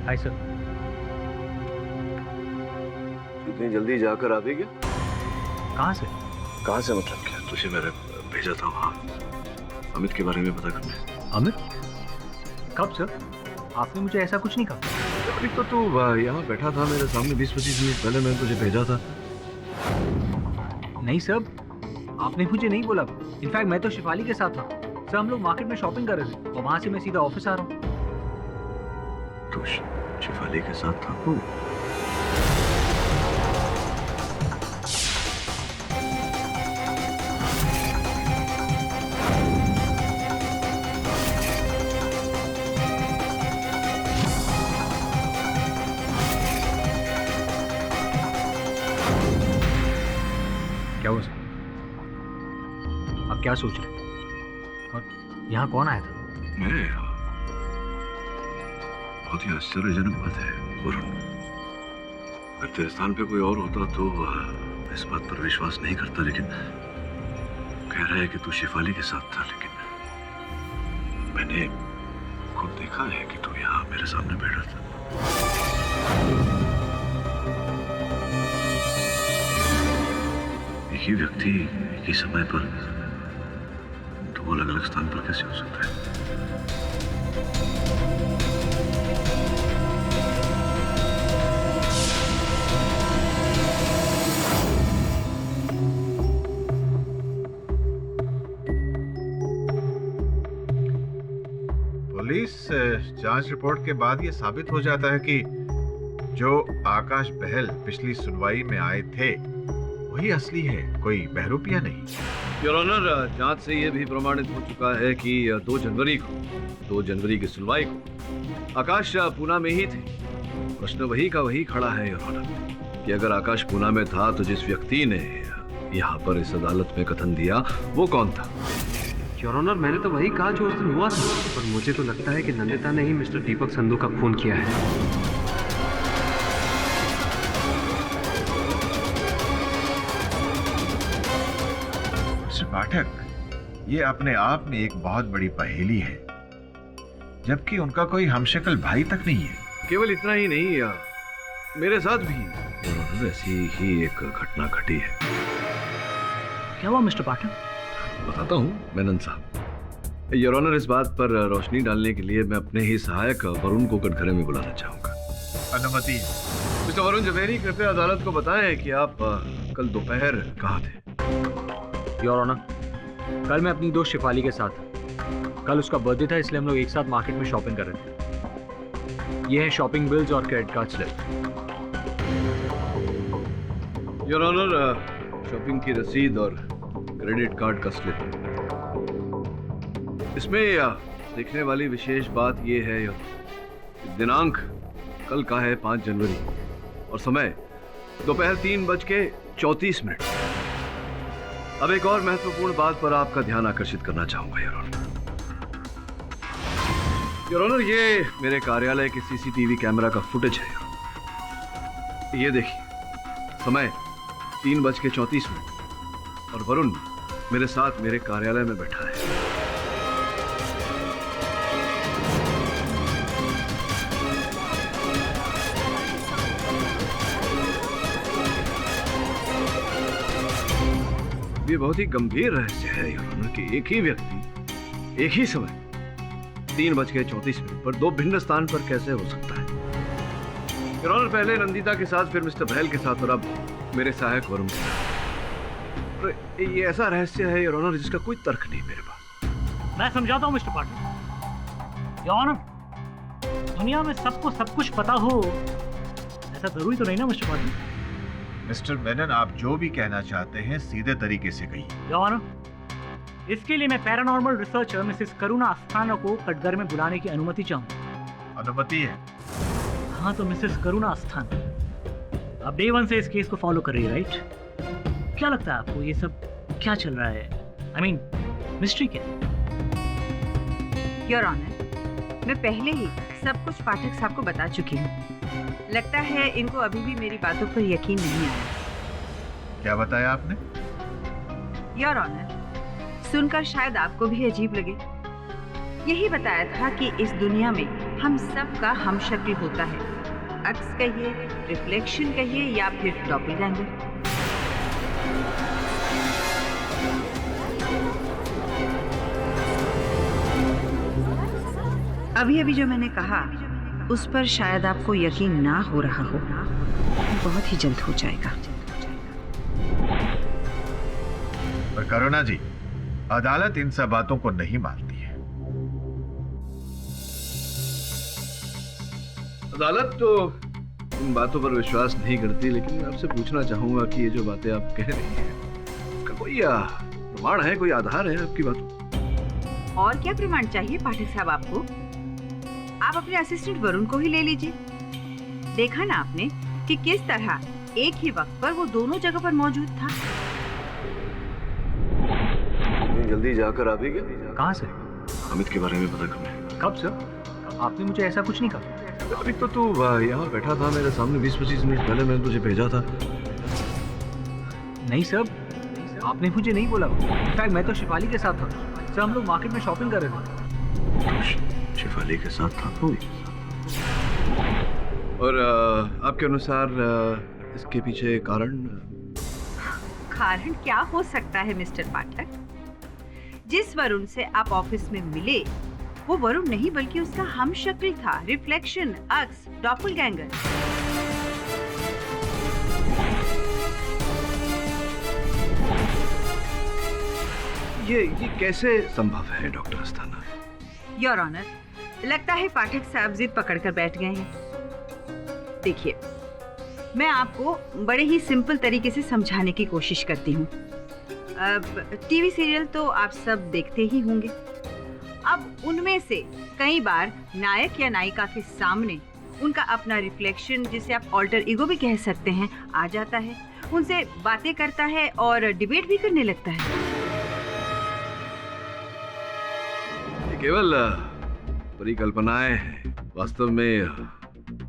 Hi sir. इतनी जल्दी जाकर आ भी गया? कहाँ से? कहाँ से मतलब क्या? तुझे मैंने भेजा था वहाँ अमित के बारे में पता करने। अमित? कब सर? आपने मुझे ऐसा कुछ नहीं कहा। अभी तो तू यहाँ बैठा था मेरे सामने 20-25 मिनट पहले, मैंने तुझे भेजा था। नहीं सर, आपने मुझे नहीं बोला। इनफैक्ट मैं तो शिफाली के साथ था सर। हम लोग मार्केट में शॉपिंग कर रहे थे और वहाँ से मैं सीधा ऑफिस आ रहा हूँ। तो शिफाली के साथ था तू? क्या हुआ सर? आप क्या सोच रहे हैं? और यहाँ कौन आया था? मैं? बहुत ही आश्चर्यजनक बात है वरुण। अगर तेरे स्थान पे कोई और होता तो मैं इस बात पर विश्वास नहीं करता, लेकिन कह रहा है कि तू शिफाली के साथ था, लेकिन मैंने खुद देखा है कि तू यहाँ मेरे सामने बैठा था। एक ही व्यक्ति एक ही समय पर दो अलग अलग स्थान पर कैसे हो सकता है? पुलिस जांच रिपोर्ट के बाद यह साबित हो जाता है कि जो आकाश बहल पिछली सुनवाई में आए थे वही असली है, कोई बहरूपिया नहीं। योर ऑनर, जांच से यह भी प्रमाणित हो चुका है कि 2 जनवरी की सुनवाई को आकाश पूना में ही थे। प्रश्न वही का वही खड़ा है योर ऑनर कि अगर आकाश पूना में था तो जिस व्यक्ति ने यहाँ पर इस अदालत में कथन दिया वो कौन था? योर ऑनर, मैंने तो वही कहा जो उस दिन हुआ था, पर मुझे तो लगता है कि नंदिता ने ही मिस्टर दीपक संधू का खून किया है। मिस्टर पाठक, ये अपने आप में एक बहुत बड़ी पहेली है, जबकि उनका कोई हमशक्ल भाई तक नहीं है। केवल इतना ही नहीं, मेरे साथ भी ऐसी ही एक घटना घटी है। क्या हुआ मिस्टर पाठक? बताता हूँ मेनन साहब। योर ऑनर, इस बात पर रोशनी डालने के लिए मैं अपने ही सहायक वरुण को कटघरे में बुलाना चाहूंगा। अनुमति। मिस्टर वरुण जवेरी, कृपया अदालत को बताएं कि आप कल दोपहर कहाँ थे? योर ऑनर, कल मैं अपनी दोस्त शिफाली के साथ था। कल उसका बर्थडे था, इसलिए हम लोग एक साथ मार्केट में शॉपिंग कर रहे थे। ये है शॉपिंग बिल्स और credit card slip. Your honour, shopping की रसीद और क्रेडिट कार्ड का स्लिप। इसमें देखने वाली विशेष बात यह है कि दिनांक कल का है 5 जनवरी और समय दोपहर 3:34। अब एक और महत्वपूर्ण बात पर आपका ध्यान आकर्षित करना चाहूंगा योर ऑनर। योर ऑनर, ये मेरे कार्यालय के सीसीटीवी कैमरा का फुटेज है। ये देखिए, समय 3:34 और वरुण मेरे साथ मेरे कार्यालय में बैठा है। ये बहुत ही गंभीर रहस्य है योर ऑनर कि एक ही व्यक्ति एक ही समय 3:34 पर 2 भिन्न स्थान पर कैसे हो सकता है। योर ऑनर, पहले नंदिता के साथ, फिर मिस्टर बहल के साथ और अब मेरे सहायक वरुण के साथ। ये ऐसा रहस्य है योर ऑनर जिसका कोई तर्क नहीं मेरे पास। मैं समझाता हूँ मिस्टर पाटिल। योर ऑनर, दुनिया में सबको सब कुछ पता हो ऐसा जरूरी तो नहीं ना मिस्टर पाटिल। मिस्टर मेनन, आप जो भी कहना चाहते हैं सीधे तरीके से कहिए। योर ऑनर, इसके लिए मैं पैरानॉर्मल रिसर्चर मिसेस करुणा अस्थाना को कटघर में बुलाने की अनुमति चाहूंगा। अनुमति है? हाँ, तो मिसेस करुणा अस्थाना अब डे 1 से इस केस को फॉलो कर रही है, राइट? क्या लगता है आपको ये सब क्या चल रहा है? I mean, मिस्ट्री क्या? योर ऑनर, मैं पहले ही सब कुछ पाठक साहब को बता चुकी हूँ। लगता है इनको अभी भी मेरी बातों पर यकीन नहीं आया। क्या बताया आपने? योर ऑनर, सुनकर शायद आपको भी अजीब लगे। यही बताया था कि इस दुनिया में हम सब का हमशक्ल होता है। अक्स कहिए, रिफ्लेक्शन कहिए या फिर डॉपलगैंगर। अभी अभी जो मैंने कहा उस पर शायद आपको यकीन ना हो रहा हो, बहुत ही जल्द हो जाएगा। पर करुणा जी, अदालत इन सब बातों को नहीं मानती है। अदालत तो इन बातों पर विश्वास नहीं करती, लेकिन मैं आपसे पूछना चाहूंगा कि ये जो बातें आप कह रही हैं, इसका कोई प्रमाण है, कोई आधार है आपकी बातों? और क्या प्रमाण चाहिए पाठक साहब आपको? आप अपने असिस्टेंट वरुण को ही ले लीजिए। देखा ना आपने कि किस तरह एक ही वक्त पर वो दोनों जगह पर मौजूद था। जल्दी जाकर आ भी गया? कहाँ से? अमित के बारे में पता करने। कब सर? आपने मुझे ऐसा कुछ नहीं कहा। अभी तो तू यहाँ बैठा था मेरे सामने, 20-25 मिनट पहले मैंने तुझे भेजा था। नहीं सर, आपने मुझे नहीं बोला। इनफैक्ट मैं तो शिफाली के साथ था सर, हम लोग मार्केट में शॉपिंग कर रहे थे। शिफाली के साथ था? और आपके अनुसार इसके पीछे कारण? कारण क्या हो सकता है मिस्टर पाठक? जिस वरुण से आप ऑफिस में मिले वो वरुण नहीं बल्कि उसका हमशक्ल था, रिफ्लेक्शन, अक्स, डॉपलगैंगर। ये कैसे संभव है डॉक्टर अस्थाना? योर ऑनर, लगता है पाठक साहब जिद पकड़कर बैठ गए हैं। देखिए, मैं आपको बड़े ही सिंपल तरीके से समझाने की कोशिश करती हूँ। टीवी सीरियल तो आप सब देखते ही होंगे। अब उनमें से कई बार नायक या नायिका के सामने उनका अपना रिफ्लेक्शन, जिसे आप ऑल्टर ईगो भी कह सकते हैं, आ जाता है, उनसे बातें करता है और डिबेट भी करने लगता है। ये केवल परिकल्पनाएं हैं, वास्तव में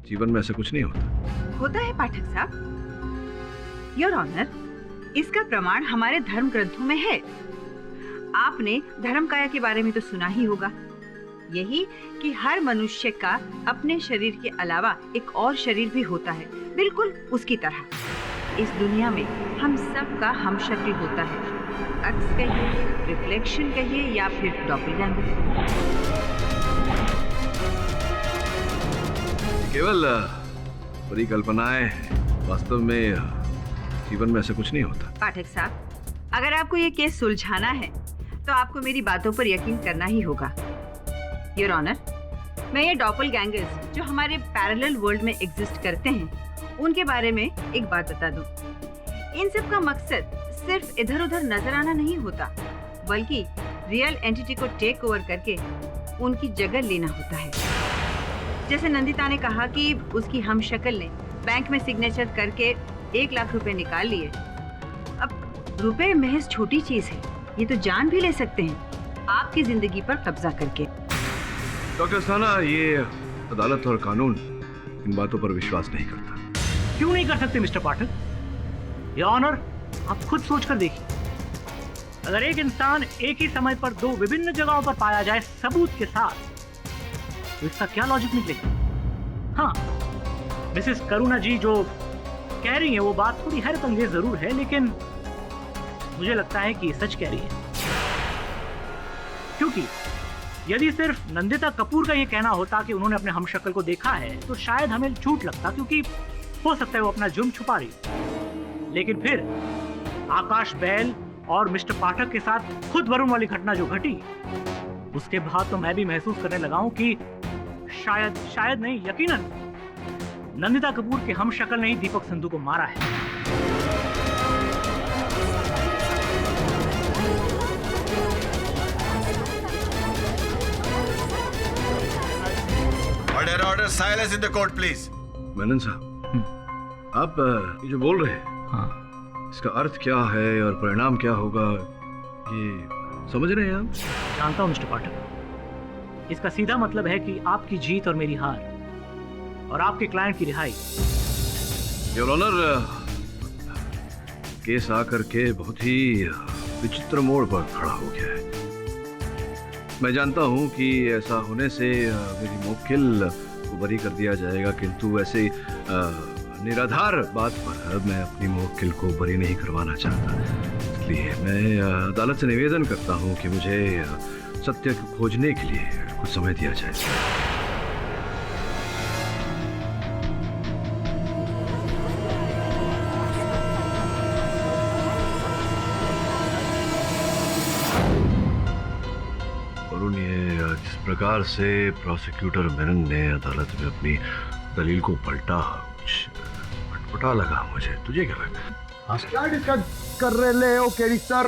जीवन में ऐसा कुछ नहीं होता है पाठक साहब। योर ऑनर, इसका प्रमाण हमारे धर्म ग्रंथों में है। आपने धर्मकाया के बारे में तो सुना ही होगा, यही कि हर मनुष्य का अपने शरीर के अलावा एक और शरीर भी होता है, बिल्कुल उसकी तरह। इस दुनिया में हम सब का हमशक्ल होता है, अक्स कहिए, रिफ्लेक्शन कहिए या फिर डॉपलगैंगर। केवल परिकल्पनाएं हैं, वास्तव में जीवन में ऐसा कुछ नहीं होता। पाठक साहब, अगर आपको ये केस सुलझाना है तो आपको मेरी बातों पर यकीन करना ही होगा। योर ऑनर, मैं ये डॉपलगैंगर्स जो हमारे पैरेलल वर्ल्ड में एग्जिस्ट करते हैं, उनके बारे में एक बात बता दूं। इन सब का मकसद सिर्फ इधर उधर नजर आना नहीं होता, बल्कि रियल एंटिटी को टेक ओवर करके उनकी जगह लेना होता है। जैसे नंदिता ने कहा कि उसकी हमशक्ल ने बैंक में सिग्नेचर करके 1 लाख रुपए निकाल लिए। अब रुपए महज छोटी चीज है, ये तो जान भी ले सकते हैं आपकी जिंदगी पर कब्जा करके। डॉक्टर अस्थाना, ये अदालत और कानून इन बातों पर विश्वास नहीं करता। क्यों नहीं कर सकते मिस्टर पाठक? योर ऑनर, आप खुद सोचकर देखिए, अगर एक इंसान एक ही समय पर 2 विभिन्न जगहों पर पाया जाए सबूत के साथ, तो इसका क्या लॉजिक निकलेगा? हाँ, मिसेस करुणा जी जो कह रही हैं वो बात थोड़ी हैरतअंगेज जरूर है, लेकिन मुझे लगता है कि ये सच कह रही है। क्योंकि यदि सिर्फ नंदिता कपूर का ये कहना होता कि उन्होंने अपने हमशक्ल को देखा है, तो शायद हमें झूठ लगता, क्योंकि हो सकता है वो अपना जुर्म छुपा रही। लेकिन फिर आकाश बैल और मिस्टर पाठक के साथ खुद वरुण वाली घटना जो घटी, उसके बाद तो मैं भी महसूस करने लगा हूं कि शायद नहीं, यकीनन नंदिता कपूर के हमशक्ल ने ही दीपक संधू को मारा है। Order silence in the court please. Menon साहब, आप ये जो बोल रहे हैं, हाँ, इसका अर्थ क्या है और परिणाम क्या होगा, ये समझ रहे हैं आप? जानता हूं मिस्टर पाठक, इसका सीधा मतलब है कि आपकी जीत और मेरी हार, और आपके क्लाइंट की रिहाई। योर ऑनर, केस आकर के बहुत ही विचित्र मोड़ पर खड़ा हो गया है। मैं जानता हूं कि ऐसा होने से मेरी मुवक्किल को बरी कर दिया जाएगा, किंतु ऐसे निराधार बात पर मैं अपनी मुवक्किल को बरी नहीं करवाना चाहता। इसलिए मैं अदालत से निवेदन करता हूं कि मुझे सत्य को खोजने के लिए कुछ समय दिया जाए। वरुण, ये जिस प्रकार से प्रोसिक्यूटर मेनन ने अदालत में अपनी दलील को पलटा, कुछ अटपटा लगा मुझे। तुझे क्या लगा? क्या डिस्कस कर रहे हो केडी सर?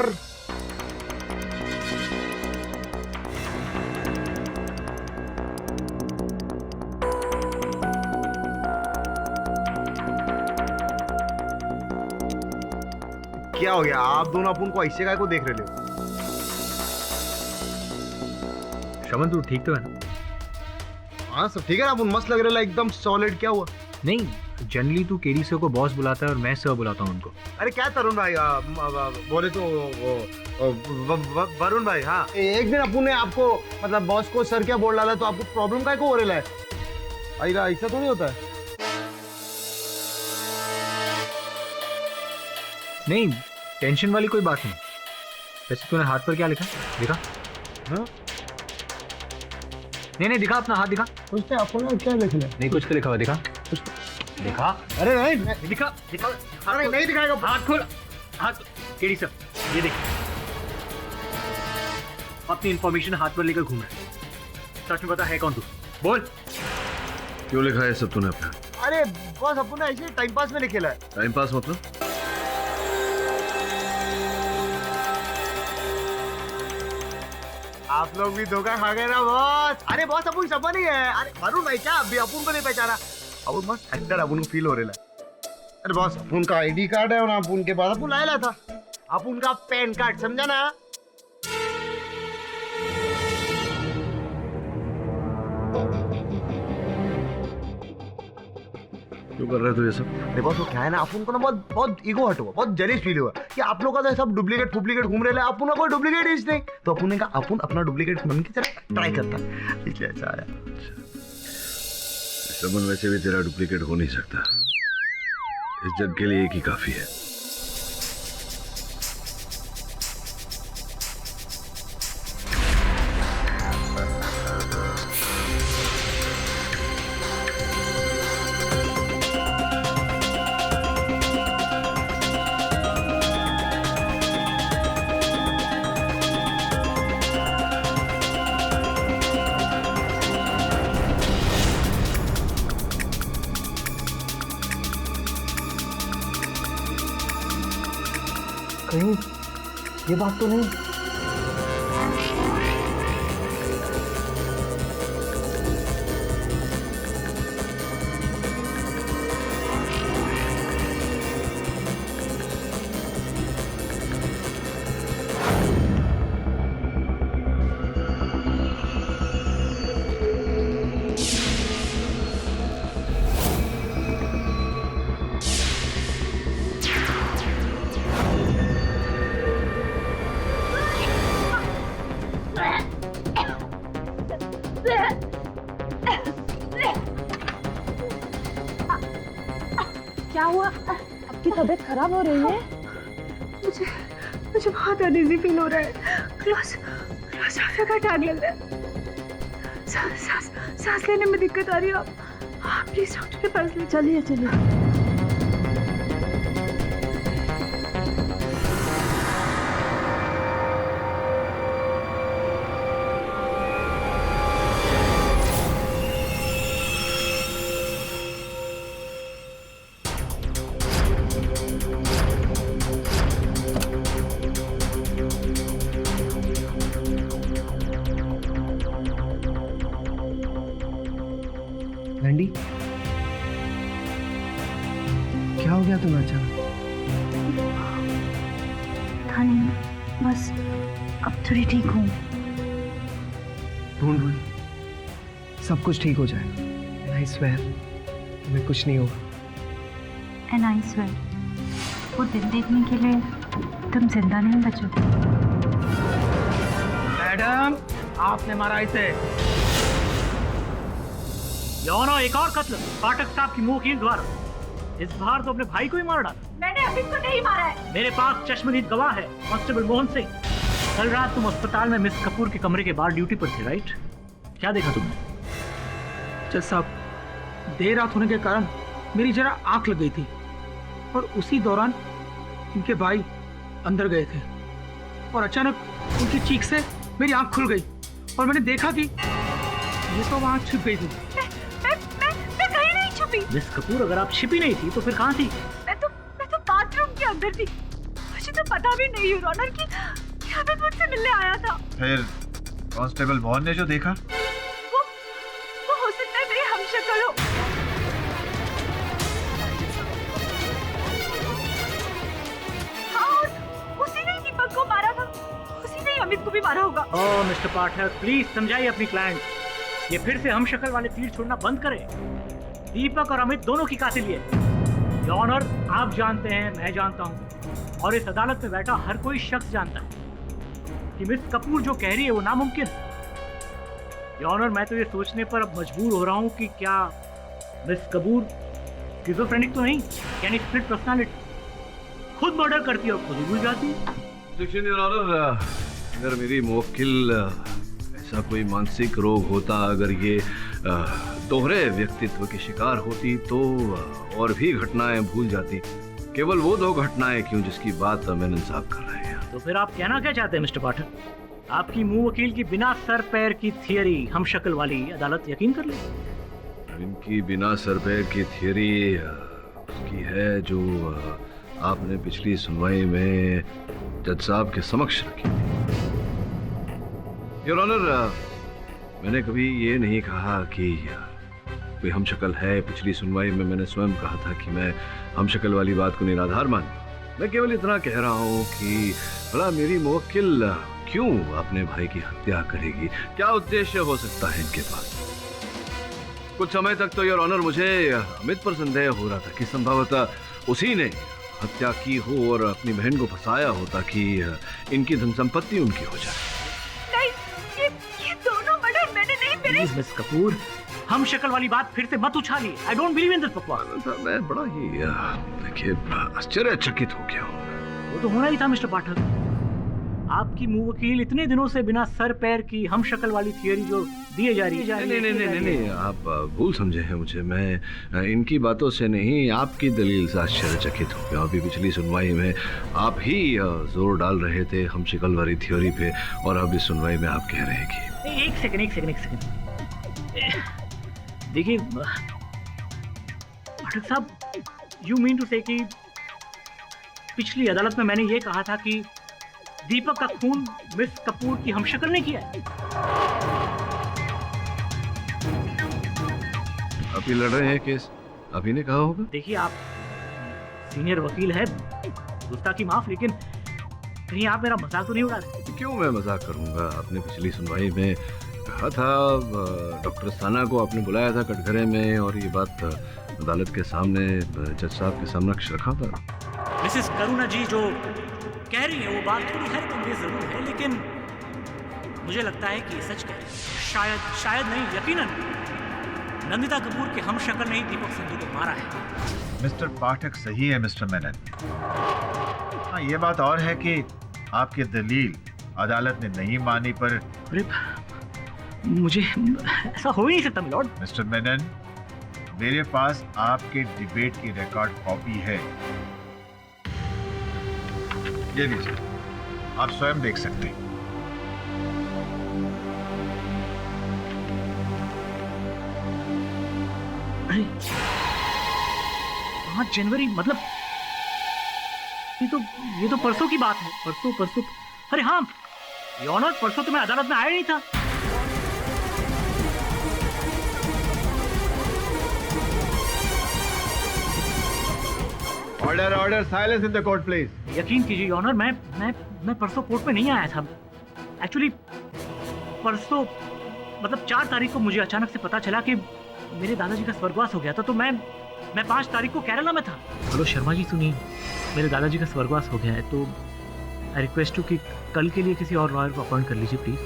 क्या हो गया? आप दोनों अपन को ऐसे काय को देख रहे हो? शमन, तू ठीक तो है ना? हाँ सब ठीक है ना, अपन मस्त लग रहा है एकदम सॉलिड। क्या हुआ? नहीं, जनरली तू केडी सर को बॉस बुलाता है और मैं सर बुलाता हूँ उनको। अरे क्या तरुण भाई, बोले तो वरुण भाई। हाँ, एक दिन अपन ने आपको मतलब बॉस को सर क्या बोल डाला, तो आपको प्रॉब्लम काय को हो रहा है? ऐसा तो नहीं होता है। नहीं, टेंशन वाली कोई बात नहीं। वैसे तूने हाथ पर क्या लिखा? दिखा। हाँ? नहीं दिखा, अपना हाथ दिखा। उसने अपना क्या लिख लिया? नहीं, कुछ तो लिखा हुआ, दिखा। कुछ दिखा। अरे नहीं दिखा। अरे नहीं दिखाएगा। हाथ खोल, हाथ। केडी सर, ये देख, अपनी इंफॉर्मेशन हाथ पर लेकर घूम रहा है। सच में बता है कौन तू? बोल। क्यों लिखा है सब तूने अपना? अरे बॉस अपन ने ऐसे टाइम पास में लिखेला है। टाइम पास मतलब? आप लोग भी धोखा खा गए ना बॉस। अरे बॉस अपन सब नहीं है। अरे वरुण भाई क्या अभी अपन को नहीं पहचाना? अपन मस्त एक्टर, अपन को फील हो रहा है। अरे बॉस अपन का आईडी कार्ड है और अपन के बाद अपन लाया था। अपन का पैन कार्ड, समझा ना? क्यों कर रहे हो ये सब? देखो तो क्या है ना, अपन को ना बहुत ईगो हट हुआ, बहुत जेलिस फील हुआ कि आप लोग का सब डुप्लीकेट घूम रहे हैं, अपन का कोई डुप्लीकेट इज नहीं। तो अपन ने कहा अपन अपना डुप्लीकेट बन के जरा ट्राई करता, इसलिए ऐसा आया। समन वैसे भी तेरा डुप्लीकेट हो नहीं सकता, इस जग के लिए एक ही काफी है। कहीं ये बात तो नहीं? क्या हुआ? आपकी तबीयत खराब हो रही है? मुझे बहुत अनईजी फील हो रहा है। क्लोज का टैग लग रहा है। सांस लेने में दिक्कत आ रही है। आप प्लीज डॉक्टर के पास ले चलिए। लंडी, क्या हो गया तुम्हें अचानक? बस अब थोड़ी ठीक हूँ। ढूंढ सब कुछ ठीक हो जाएगा। आई स्वेयर तुम्हें कुछ नहीं होगा। एंड आई स्वेयर वो दिन देखने के लिए तुम जिंदा नहीं बचोगे। मैडम, आपने मारा इसे। यौनो एक और कत्ल पाठक साहब की मुंह द्वारा। इस बार तो अपने भाई को ही मार डाला। मैंने अभी को नहीं मारा है। मेरे पास चश्मदीद गवाह है, कांस्टेबल मोहन सिंह। कल रात तुम अस्पताल में मिस कपूर के कमरे के बाहर ड्यूटी पर थे, राइट? क्या देखा तुमने? जज साहब, देर रात होने के कारण मेरी जरा आंख लग गई थी और उसी दौरान इनके भाई अंदर गए थे और अचानक उनकी चीख से मेरी आंख खुल गई और मैंने देखा कि ये तो वहां छिप गई थी। मैं कहीं नहीं छुपी। मिस कपूर, अगर आप छिपी नहीं थी तो फिर कहाँ थी? मैं तो बाथरूम के अंदर थी। मुझे तो पता भी नहीं योर ऑनर कि अमित मुझसे मिलने आया था। फिर कांस्टेबल मोहन ने जो देखा वो हो सकता है मेरी हमशक्ल हो। हाँ, और उसी ने दीपक को मारा था, उसी ने अमित को भी मारा होगा। ओह मिस्टर पाठक, प्लीज समझाइए अपनी क्लाइंट। ये फिर से हमशक्ल वाले तीर छोड़ना बंद करें। दीपक और अमित दोनों की कातिल है। योर ऑनर, आप जानते हैं, मैं जानता हूं और इस अदालत में बैठा हर कोई शख्स जानता है कि मिस कपूर जो कह रही है वो नामुमकिन है। योर ऑनर, मैं तो ये सोचने पर अब मजबूर हो रहा हूं कि क्या मिस कपूर स्किज़ोफ्रेनिक तो नहीं, यानी स्प्लिट पर्सनालिटी। खुद मर्डर करती है और खुद ही भूल जाती है। देखिए योर ऑनर, अगर मेरी मुवक्किल ऐसा कोई मानसिक रोग होता, अगर ये दोहरे व्यक्तित्व की शिकार होती तो और भी घटनाएं भूल जाती। केवल वो 2 घटनाएं क्यों जिसकी बात मेनन साहब कर रहे हैं। तो फिर आप कहना क्या चाहते हैं मिस्टर पाठक? आपकी मुंह वकील की बिना सर पैर की थियरी हम शक्ल वाली अदालत यकीन कर ले? इनकी बिना सर पैर की थियरी उसकी है जो आपने पिछली सुनवाई में जज साहब के समक्ष रखी थी। योर ऑनर, मैंने कभी ये नहीं कहा कि कोई हम शक्ल है। पिछली सुनवाई में मैंने स्वयं कहा था कि मैं हम शक्ल वाली बात को निराधार मानूं। मैं केवल इतना कह रहा हूँ कि भला मेरी मुवक्किल क्यों अपने भाई की हत्या करेगी? क्या उद्देश्य हो सकता है इनके पास? कुछ समय तक तो योर ऑनर मुझे अमित पर संदेह हो रहा था कि संभवतः उसी ने हत्या की हो और अपनी बहन को फंसाया हो ताकि इनकी धन संपत्ति उनकी हो जाए। नहीं, ये दोनों मर्डर मैंने नहीं करे। प्लीज मिस कपूर, हम शक्ल वाली बात फिर से मत उछालिए। I don't believe in this बकवास। मैं बड़ा ही देखिए आश्चर्यचकित हो गया हूँ। वो तो होना ही था मिस्टर पाठक। आपकी मुंह वकील इतने दिनों से बिना सर पैर की हम शक्ल वाली थियरी जो दिए जा रही है। नहीं, आप भूल समझे हैं मुझे। मैं इनकी बातों से नहीं, आपकी दलील से आश्चर्यचकित हो गया। अभी पिछली सुनवाई में आप ही जोर डाल रहे थे हम शक्ल वाली थियरी पे, और अब इस सुनवाई में आप कह रहे हैं कि एक सेकंड। देखिए पाठक साहब, यू मीन टू से कि पिछली अदालत में मैंने ये कहा था कि दीपक का खून मिस कपूर की हमशक्ल ने किया है? आप ही लड़ रहे हैं केस, आप ही ने कहा होगा। देखिए आप सीनियर वकील है, गुस्ताखी माफ, लेकिन कहीं आप मेरा मजाक तो नहीं उड़ा रहे? क्यों मैं मजाक करूंगा? आपने पिछली सुनवाई में कहा था, डॉक्टर साना को आपने बुलाया था कटघरे में, और ये बात अदालत के सामने जज साहब के समक्ष रखा था। मिसेस करुणा जी जो कह रही है वो बात थोड़ी हैरत अंगेज जरूर है, लेकिन मुझे लगता है कि सच कह रही है। शायद नहीं, यकीनन नंदिता कपूर के हम शक्ल ने ही दीपक संधू को मारा है। मिस्टर पाठक सही है मिस्टर मेनन। हाँ, ये बात और है कि आपकी दलील अदालत ने नहीं मानी, पर मुझे ऐसा हो ही नहीं सकता मिलॉर्ड। मिस्टर मेनन, मेरे पास आपके डिबेट की रिकॉर्ड कॉपी है, ये लीजिए, आप स्वयं देख सकते हैं। 5 जनवरी मतलब ये तो परसों की बात है। परसों अरे हाँ योर ऑनर, परसों तो मैं अदालत में आया नहीं था। Order, silence in the court please. यकीन कीजिए योर ऑनर, मैं परसों कोर्ट में नहीं आया था। एक्चुअली परसों मतलब 4 तारीख को मुझे अचानक से पता चला कि मेरे दादाजी का स्वर्गवास हो गया था, तो मैं 5 तारीख को केरला में था। हेलो शर्मा जी, सुनिए, मेरे दादाजी का स्वर्गवास हो गया है, तो आई रिक्वेस्ट यू कि कल के लिए किसी और लॉयर को अपॉइंट कर लीजिए प्लीज।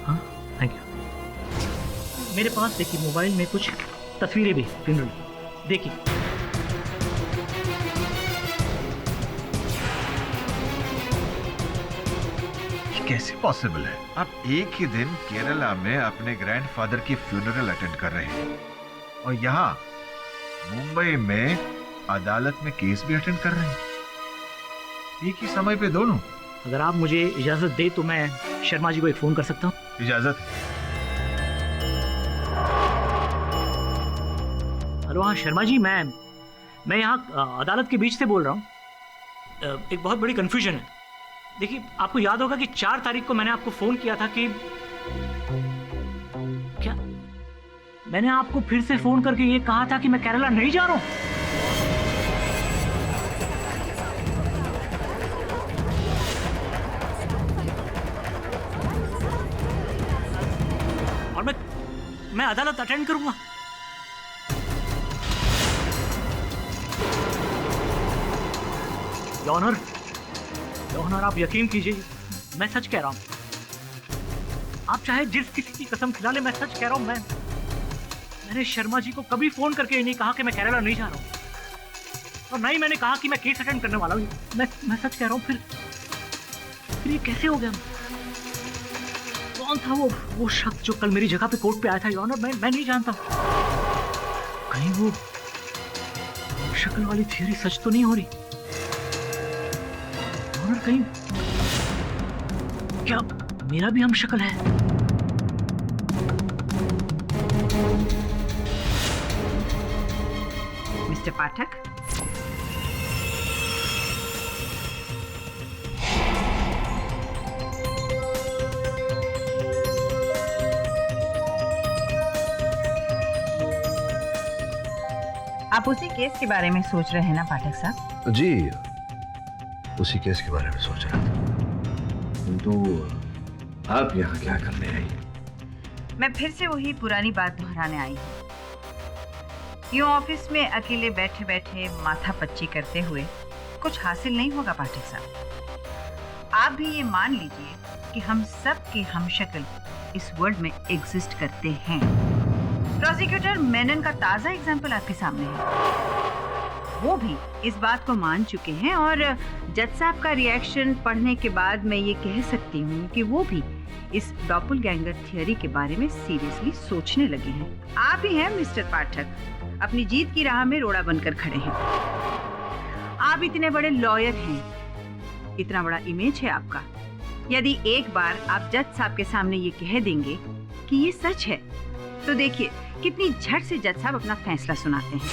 हाँ, थैंक यू। मेरे पास देखिए मोबाइल में कुछ तस्वीरें भी फ्यूनरल, देखिए। कैसे पॉसिबल है? आप एक ही दिन केरला में अपने ग्रैंडफादर की फ्यूनरल अटेंड कर रहे हैं और यहाँ मुंबई में अदालत में केस भी अटेंड कर रहे हैं, एक ही समय पे दोनों। अगर आप मुझे इजाजत दे तो मैं शर्मा जी को एक फोन कर सकता हूँ? इजाजत है। हेलो, हाँ शर्मा जी, मैं यहाँ अदालत के बीच से बोल रहा हूँ। एक बहुत बड़ी कंफ्यूजन है। देखिए, आपको याद होगा कि 4 तारीख को मैंने आपको फोन किया था कि क्या मैंने आपको फिर से फोन करके ये कहा था कि मैं केरला नहीं जा रहा हूं। और मैं अदालत अटेंड करूंगा। योर ऑनर, आप यकीन कीजिए, मैं सच कह रहा हूं। आप चाहे जिस किसी की कसम खिला ले, मैं सच कह रहा हूं। मैंने शर्मा जी को कभी फोन करके ये नहीं कहा कि मैं केरला नहीं जा रहा हूं। और ना ही मैंने कहा कि मैं केस अटेंड करने वाला हूँ। मैं सच कह रहा हूँ। फिर ये कैसे हो गया? कौन था वो शख्स जो कल मेरी जगह पे कोर्ट पे आया था योर ऑनर? मैं नहीं जानता। कहीं वो शक्ल वाली थियरी सच तो नहीं हो रही? योर ऑनर, कहीं क्या मेरा भी हम शक्ल है? मिस्टर पाठक, आप उसी केस के बारे में सोच रहे हैं ना पाठक साहब? जी, उसी केस के बारे में सोच रहा था। किंतु आप यहाँ क्या करने आई? मैं फिर से वही पुरानी बात दोहराने आई हूँ। यूं ऑफिस में अकेले बैठे बैठे माथा पच्ची करते हुए कुछ हासिल नहीं होगा पाठक साहब। आप भी ये मान लीजिए कि हम सब के हमशक्ल इस वर्ल्ड में एग्जिस्ट करते हैं। प्रोसिक्यूटर मेनन का ताजा एग्जाम्पल आपके सामने है। वो भी इस बात को मान चुके हैं और जज साहब का रिएक्शन पढ़ने के बाद मैं ये कह सकती हूँ कि वो भी इस डॉपलगैंगर थियरी के बारे में सीरियसली सोचने लगे हैं। आप ही हैं मिस्टर पाठक, अपनी जीत की राह में रोड़ा बनकर खड़े हैं। आप इतने बड़े लॉयर हैं, इतना बड़ा इमेज है आपका। यदि एक बार आप जज साहब के सामने ये कह देंगे कि ये सच है, तो देखिए कितनी झट से जज साहब अपना फैसला सुनाते हैं।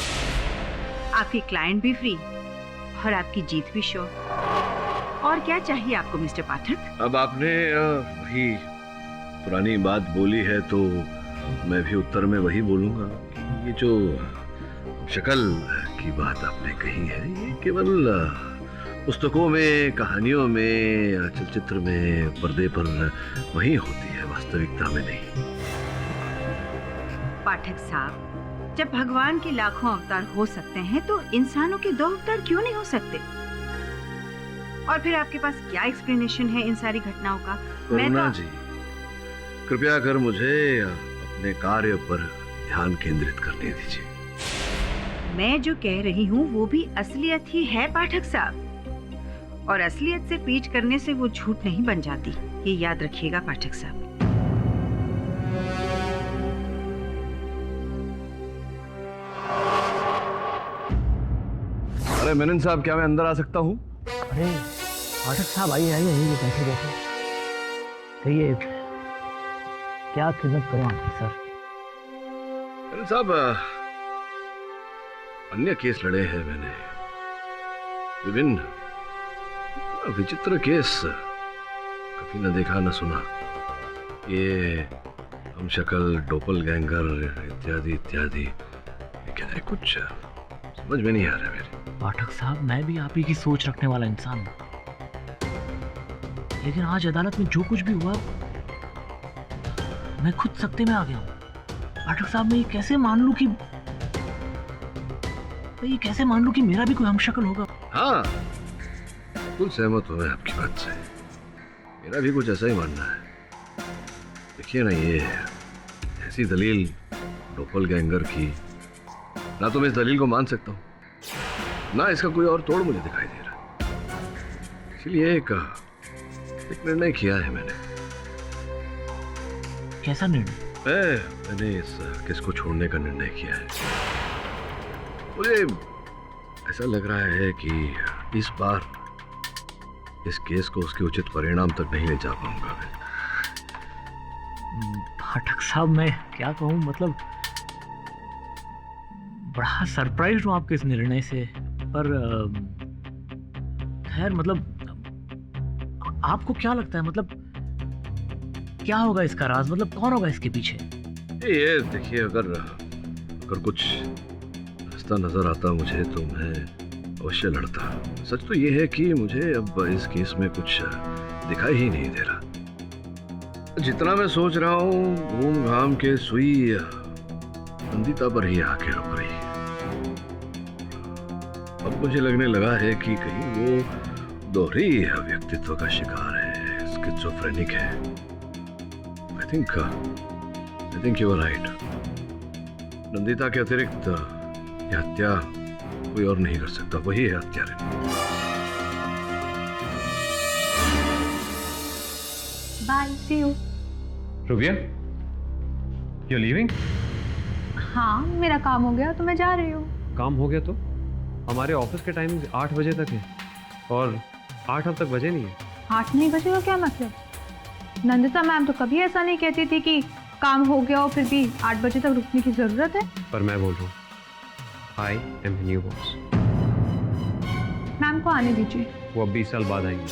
आपकी क्लाइंट भी फ्री और आपकी जीत भी श्योर। और क्या चाहिए आपको मिस्टर पाठक? अब आपने वही पुरानी बात बोली है तो मैं भी उत्तर में वही बोलूंगा कि ये जो शक्ल की बात आपने कही है, ये केवल पुस्तकों में, कहानियों में, चलचित्र में, पर्दे पर वही होती है, वास्तविकता में नहीं। पाठक साहब, जब भगवान के लाखों अवतार हो सकते हैं तो इंसानों के 2 अवतार क्यों नहीं हो सकते? और फिर आपके पास क्या एक्सप्लेनेशन है इन सारी घटनाओं का? करुणा जी, कृपया कर मुझे अपने कार्य पर ध्यान केंद्रित करने दीजिए। मैं जो कह रही हूँ वो भी असलियत ही है पाठक साहब, और असलियत से पीछ करने से वो झूठ नहीं बन जाती, ये याद रखिएगा पाठक साहब। अरे मेनन साहब, क्या मैं अंदर आ सकता हूँ? अरे पाठक साहब, आइए आइए आइए, बैठे बैठे। कहिए, क्या खिदमत करूं आपकी सर? मेनन साहब, अन्य केस लड़े हैं मैंने, विभिन्न विचित्र केस, कभी न देखा न सुना। ये हम शक्ल, डोपलगैंगर इत्यादि इत्यादि, क्या है, कुछ समझ में नहीं आ रहा मेरे। पाठक साहब, मैं भी आप ही की सोच रखने वाला इंसान हूँ, लेकिन आज अदालत में जो कुछ भी हुआ मैं खुद सख्ते में आ गया हूँ। पाठक साहब, मैं ये कैसे मान लूं कि मेरा भी कोई हमशक्ल होगा? हाँ, बिल्कुल सहमत हूँ मैं आपकी बात से। मेरा भी कुछ ऐसा ही मानना है। देखिए ना, ये ऐसी दलील डोपलगैंगर की, ना तो मैं इस दलील को मान सकता हूँ, ना इसका कोई और तोड़ मुझे दिखाई दे रहा। इसलिए एक निर्णय किया है मैंने। कैसा निर्णय? मैंने इस केस को छोड़ने का निर्णय किया है। मुझे ऐसा लग रहा है कि इस बार इस केस को उसके उचित परिणाम तक नहीं ले जा पाऊंगा मैं। पाठक साहब, मैं क्या कहूँ, मतलब बड़ा सरप्राइज हूँ आपके इस निर्णय से, पर खैर, मतलब आपको क्या लगता है, मतलब क्या होगा इसका राज, मतलब कौन होगा इसके पीछे? ये देखिए, अगर कुछ रास्ता नजर आता मुझे तो मैं अवश्य लड़ता। सच तो ये है कि मुझे अब इस केस में कुछ दिखाई ही नहीं दे रहा। जितना मैं सोच रहा हूँ, घूम घाम के सुई नंदिता पर ही आके रुक रही है। अब मुझे लगने लगा है कि कहीं वो दोहरी व्यक्तित्व का शिकार है, स्किज़ोफ्रेनिक है। I think you are right. Nandita के अतिरिक्त यह हत्या कोई और नहीं कर सकता, वही है हत्यारे। Bye, see you. Rubiya, you leaving? हाँ, मेरा काम हो गया तो मैं जा रही हूँ। काम हो गया तो? हमारे ऑफिस के टाइम 8 बजे तक है और 8 अब तक बजे नहीं है। 8 नहीं बजे का क्या मतलब? नंदिता मैम तो कभी ऐसा नहीं कहती थी कि काम हो गया हो फिर भी 8 बजे तक रुकने की जरूरत है। पर मैं बोल रहा हूँ, I am new boss. Ma'am को आने दीजिए। वो अब 20 साल बाद आएंगे,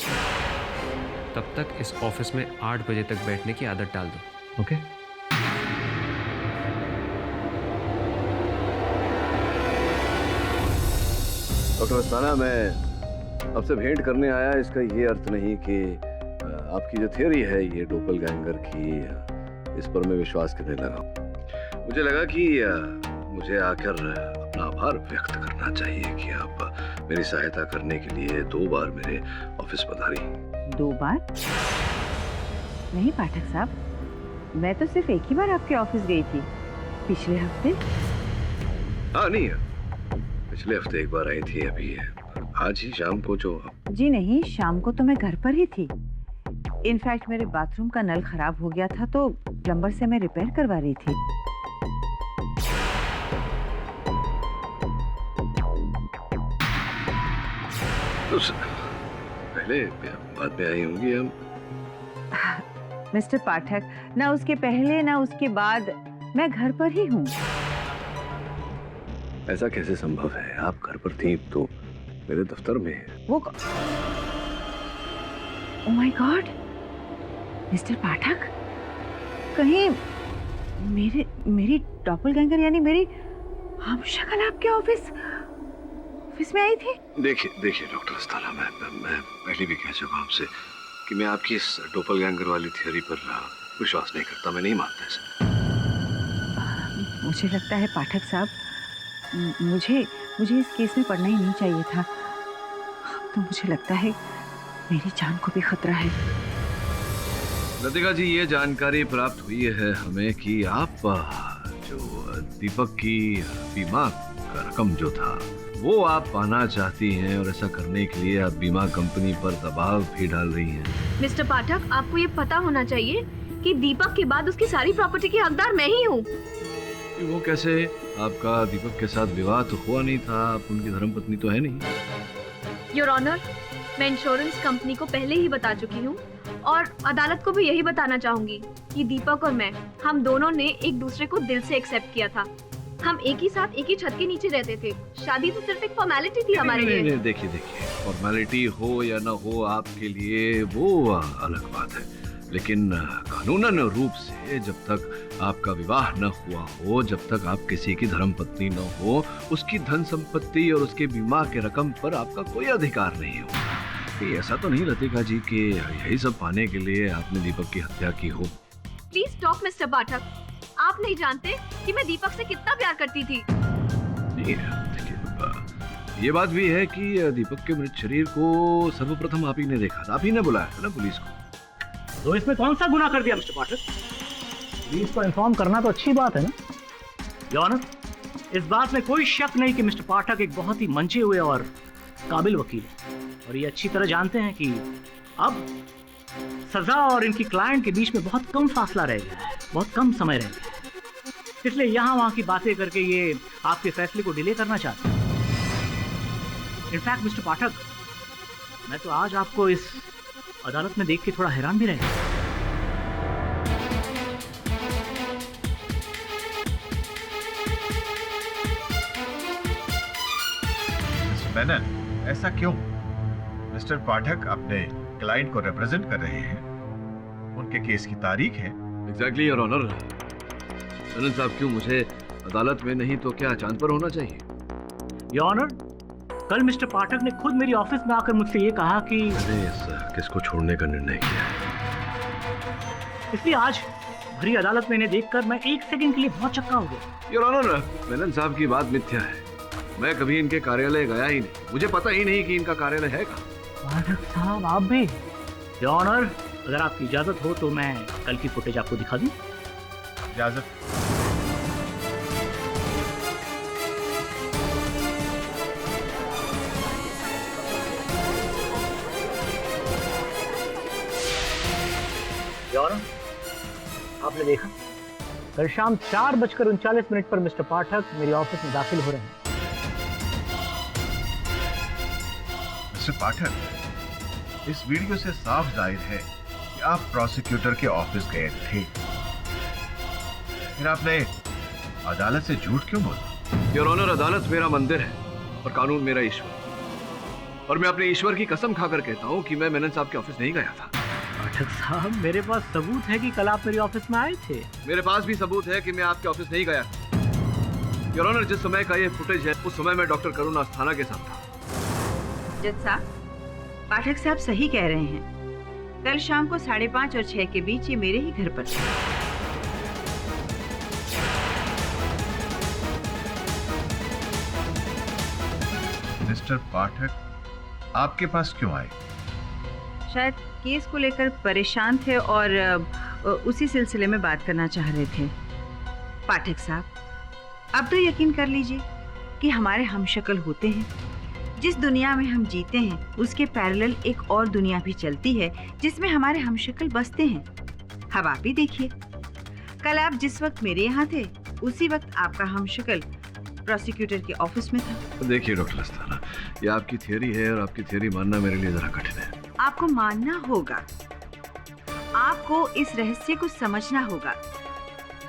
तब तक इस ऑफिस में 8 बजे तक बैठने की आदत डाल दो, ओके? डॉक्टर अस्थाना, मैं आपसे भेंट करने आया, इसका ये अर्थ नहीं कि आपकी जो थियोरी है ये डोपलगैंगर की, इस पर मैं विश्वास करने लगा। मुझे लगा कि मुझे आकर अपना आभार व्यक्त करना चाहिए कि आप मेरी सहायता करने के लिए 2 बार मेरे ऑफिस पधारी। 2 बार? नहीं पाठक साहब, मैं तो सिर्फ एक ही बार आपके ऑफिस गई थी, पिछले हफ्ते। हाँ नहीं, पिछले हफ्ते एक बार आई थी, अभी आज ही शाम को जो। जी नहीं, शाम को तो मैं घर पर ही थी। इनफैक्ट मेरे बाथरूम का नल खराब हो गया था तो प्लम्बर से मैं रिपेयर करवा रही थी। तो पहले बाद में आई होंगी हम। मिस्टर पाठक, ना उसके पहले ना उसके बाद मैं घर पर ही हूँ। ऐसा कैसे संभव है? आप घर पर थी तो मेरे दफ्तर में। वो ओह माय गॉड, मिस्टर पाठक, कहीं मेरी डॉपलगैंगर यानी मेरी हमशक्ल आपके ऑफिस में आई थी? देखिए डॉक्टर अस्थाना, मैं पहले भी कह चुका आपसे कि मैं आपकी इस डोपलगैंगर वाली थ्योरी पर विश्वास नहीं करता, मैं नहीं मानता इसे। मुझे लगता है पाठक साहब, मुझे इस केस में पढ़ना ही नहीं चाहिए था। तो मुझे लगता है मेरी जान को भी खतरा है। लतिका जी, ये जानकारी प्राप्त हुई है हमें कि आप जो दीपक की बीमा का रकम जो था वो आप पाना चाहती हैं, और ऐसा करने के लिए आप बीमा कंपनी पर दबाव भी डाल रही हैं। मिस्टर पाठक, आपको ये पता होना चाहिए कि दीपक के बाद उसकी सारी प्रॉपर्टी की हकदार मैं ही हूँ। वो कैसे? आपका दीपक के साथ विवाह तो हुआ नहीं था, आप उनकी धर्मपत्नी तो है नहीं। योर ऑनर, मैं इंश्योरेंस कंपनी को पहले ही बता चुकी हूँ और अदालत को भी यही बताना चाहूंगी कि दीपक और मैं, हम दोनों ने एक दूसरे को दिल से एक्सेप्ट किया था। हम एक ही साथ एक ही छत के नीचे रहते थे। शादी तो सिर्फ एक फॉर्मेलिटी थी हमारे लिए। देखिए फॉर्मेलिटी हो या ना हो आपके लिए, वो अलग बात है, लेकिन कानूनन रूप से जब तक आपका विवाह न हुआ हो, जब तक आप किसी की धर्मपत्नी न हो, उसकी धन संपत्ति और उसके बीमा के रकम पर आपका कोई अधिकार नहीं हो। ऐसा तो नहीं लतिका जी कि यही सब पाने के लिए आपने दीपक की हत्या की हो। प्लीज स्टॉप मिस्टर पाठक, आप नहीं जानते कि मैं दीपक से कितना प्यार करती थी। ये बात भी है कि दीपक के मृत शरीर को सर्वप्रथम आप ही ने देखा था, आप ही ने बुलाया था ना पुलिस को। तो इसमें कौन सा गुनाह कर दिया मिस्टर पाठक? पुलिस को इन्फॉर्म करना तो अच्छी बात है ना। योर ऑनर, इस बात में कोई शक नहीं कि मिस्टर पाठक एक बहुत ही मंचे हुए और काबिल वकील है, और ये अच्छी तरह जानते हैं कि अब सजा और इनकी क्लाइंट के बीच में बहुत कम फासला रह गया है, बहुत कम समय रह गया है। इसलिए यहाँ वहाँ की बातें करके ये आपके फैसले को डिले करना चाहते हैं। इनफैक्ट मिस्टर पाठक, मैं तो आज आपको इस अदालत में देख के थोड़ा हैरान भी रह गया। मेनन, ऐसा क्यों? मिस्टर पाठक अपने क्लाइंट को रिप्रेजेंट कर रहे हैं, उनके केस की तारीख है। Exactly your honour. मेनन साहब, क्यों मुझे अदालत में नहीं तो क्या चांद पर होना चाहिए? योर ऑनर, कल मिस्टर पाठक ने खुद मेरी ऑफिस में आकर मुझसे ये कहा कि मैंने इस केस को छोड़ने का निर्णय किया है, इसलिए आज भरी अदालत में इन्हें देखकर मैं एक सेकंड के लिए बहुत चक्का हो गया। योर ऑनर, मेनन साहब की बात मिथ्या है। मैं कभी इनके कार्यालय गया ही नहीं, मुझे पता ही नहीं कि इनका कार्यालय है कहाँ। पाठक साहब, आप भी? योर ऑनर, अगर आपकी इजाजत हो तो मैं कल की फुटेज आपको दिखा दूं। इजाजत। योर ऑनर, आपने देखा कल शाम 4:39 पर मिस्टर पाठक मेरे ऑफिस में दाखिल हो रहे हैं। मिस्टर पाठक, इस वीडियो से साफ जाहिर है कि आप प्रोसिक्यूटर के ऑफिस गए थे, फिर आपने अदालत से झूठ क्यों बोला? योर ऑनर, अदालत मेरा मंदिर है और कानून मेरा ईश्वर, और मैं अपने ईश्वर की कसम खाकर कहता हूँ कि मैं मेनन साहब के ऑफिस नहीं गया था। पाठक साहब, मेरे पास सबूत है कि कल आप मेरे ऑफिस में आए थे। मेरे पास भी सबूत है कि मैं आपके ऑफिस नहीं गया। योर ऑनर, जिस समय का ये फुटेज है उस समय मैं डॉक्टर करुणा अस्थाना के साथ था। जज साहब, पाठक साहब सही कह रहे हैं। कल शाम को 5:30 और 6 के बीच ये मेरे ही घर पर थे। मिस्टर पाठक आपके पास क्यों आए? शायद केस को लेकर परेशान थे और उसी सिलसिले में बात करना चाह रहे थे। पाठक साहब, अब तो यकीन कर लीजिए कि हमारे हमशक्ल होते हैं। जिस दुनिया में हम जीते हैं उसके पैरेलल एक और दुनिया भी चलती है जिसमें हमारे हमशक्ल बसते हैं। अब आप ही देखिए, कल आप जिस वक्त मेरे यहाँ थे उसी वक्त आपका हमशक्ल प्रोसिक्यूटर के ऑफिस में था। देखिए डॉक्टर अस्थाना, ये आपकी थियरी है और आपकी थियरी मानना मेरे लिए जरा कठिन है। आपको मानना होगा, आपको इस रहस्य को समझना होगा।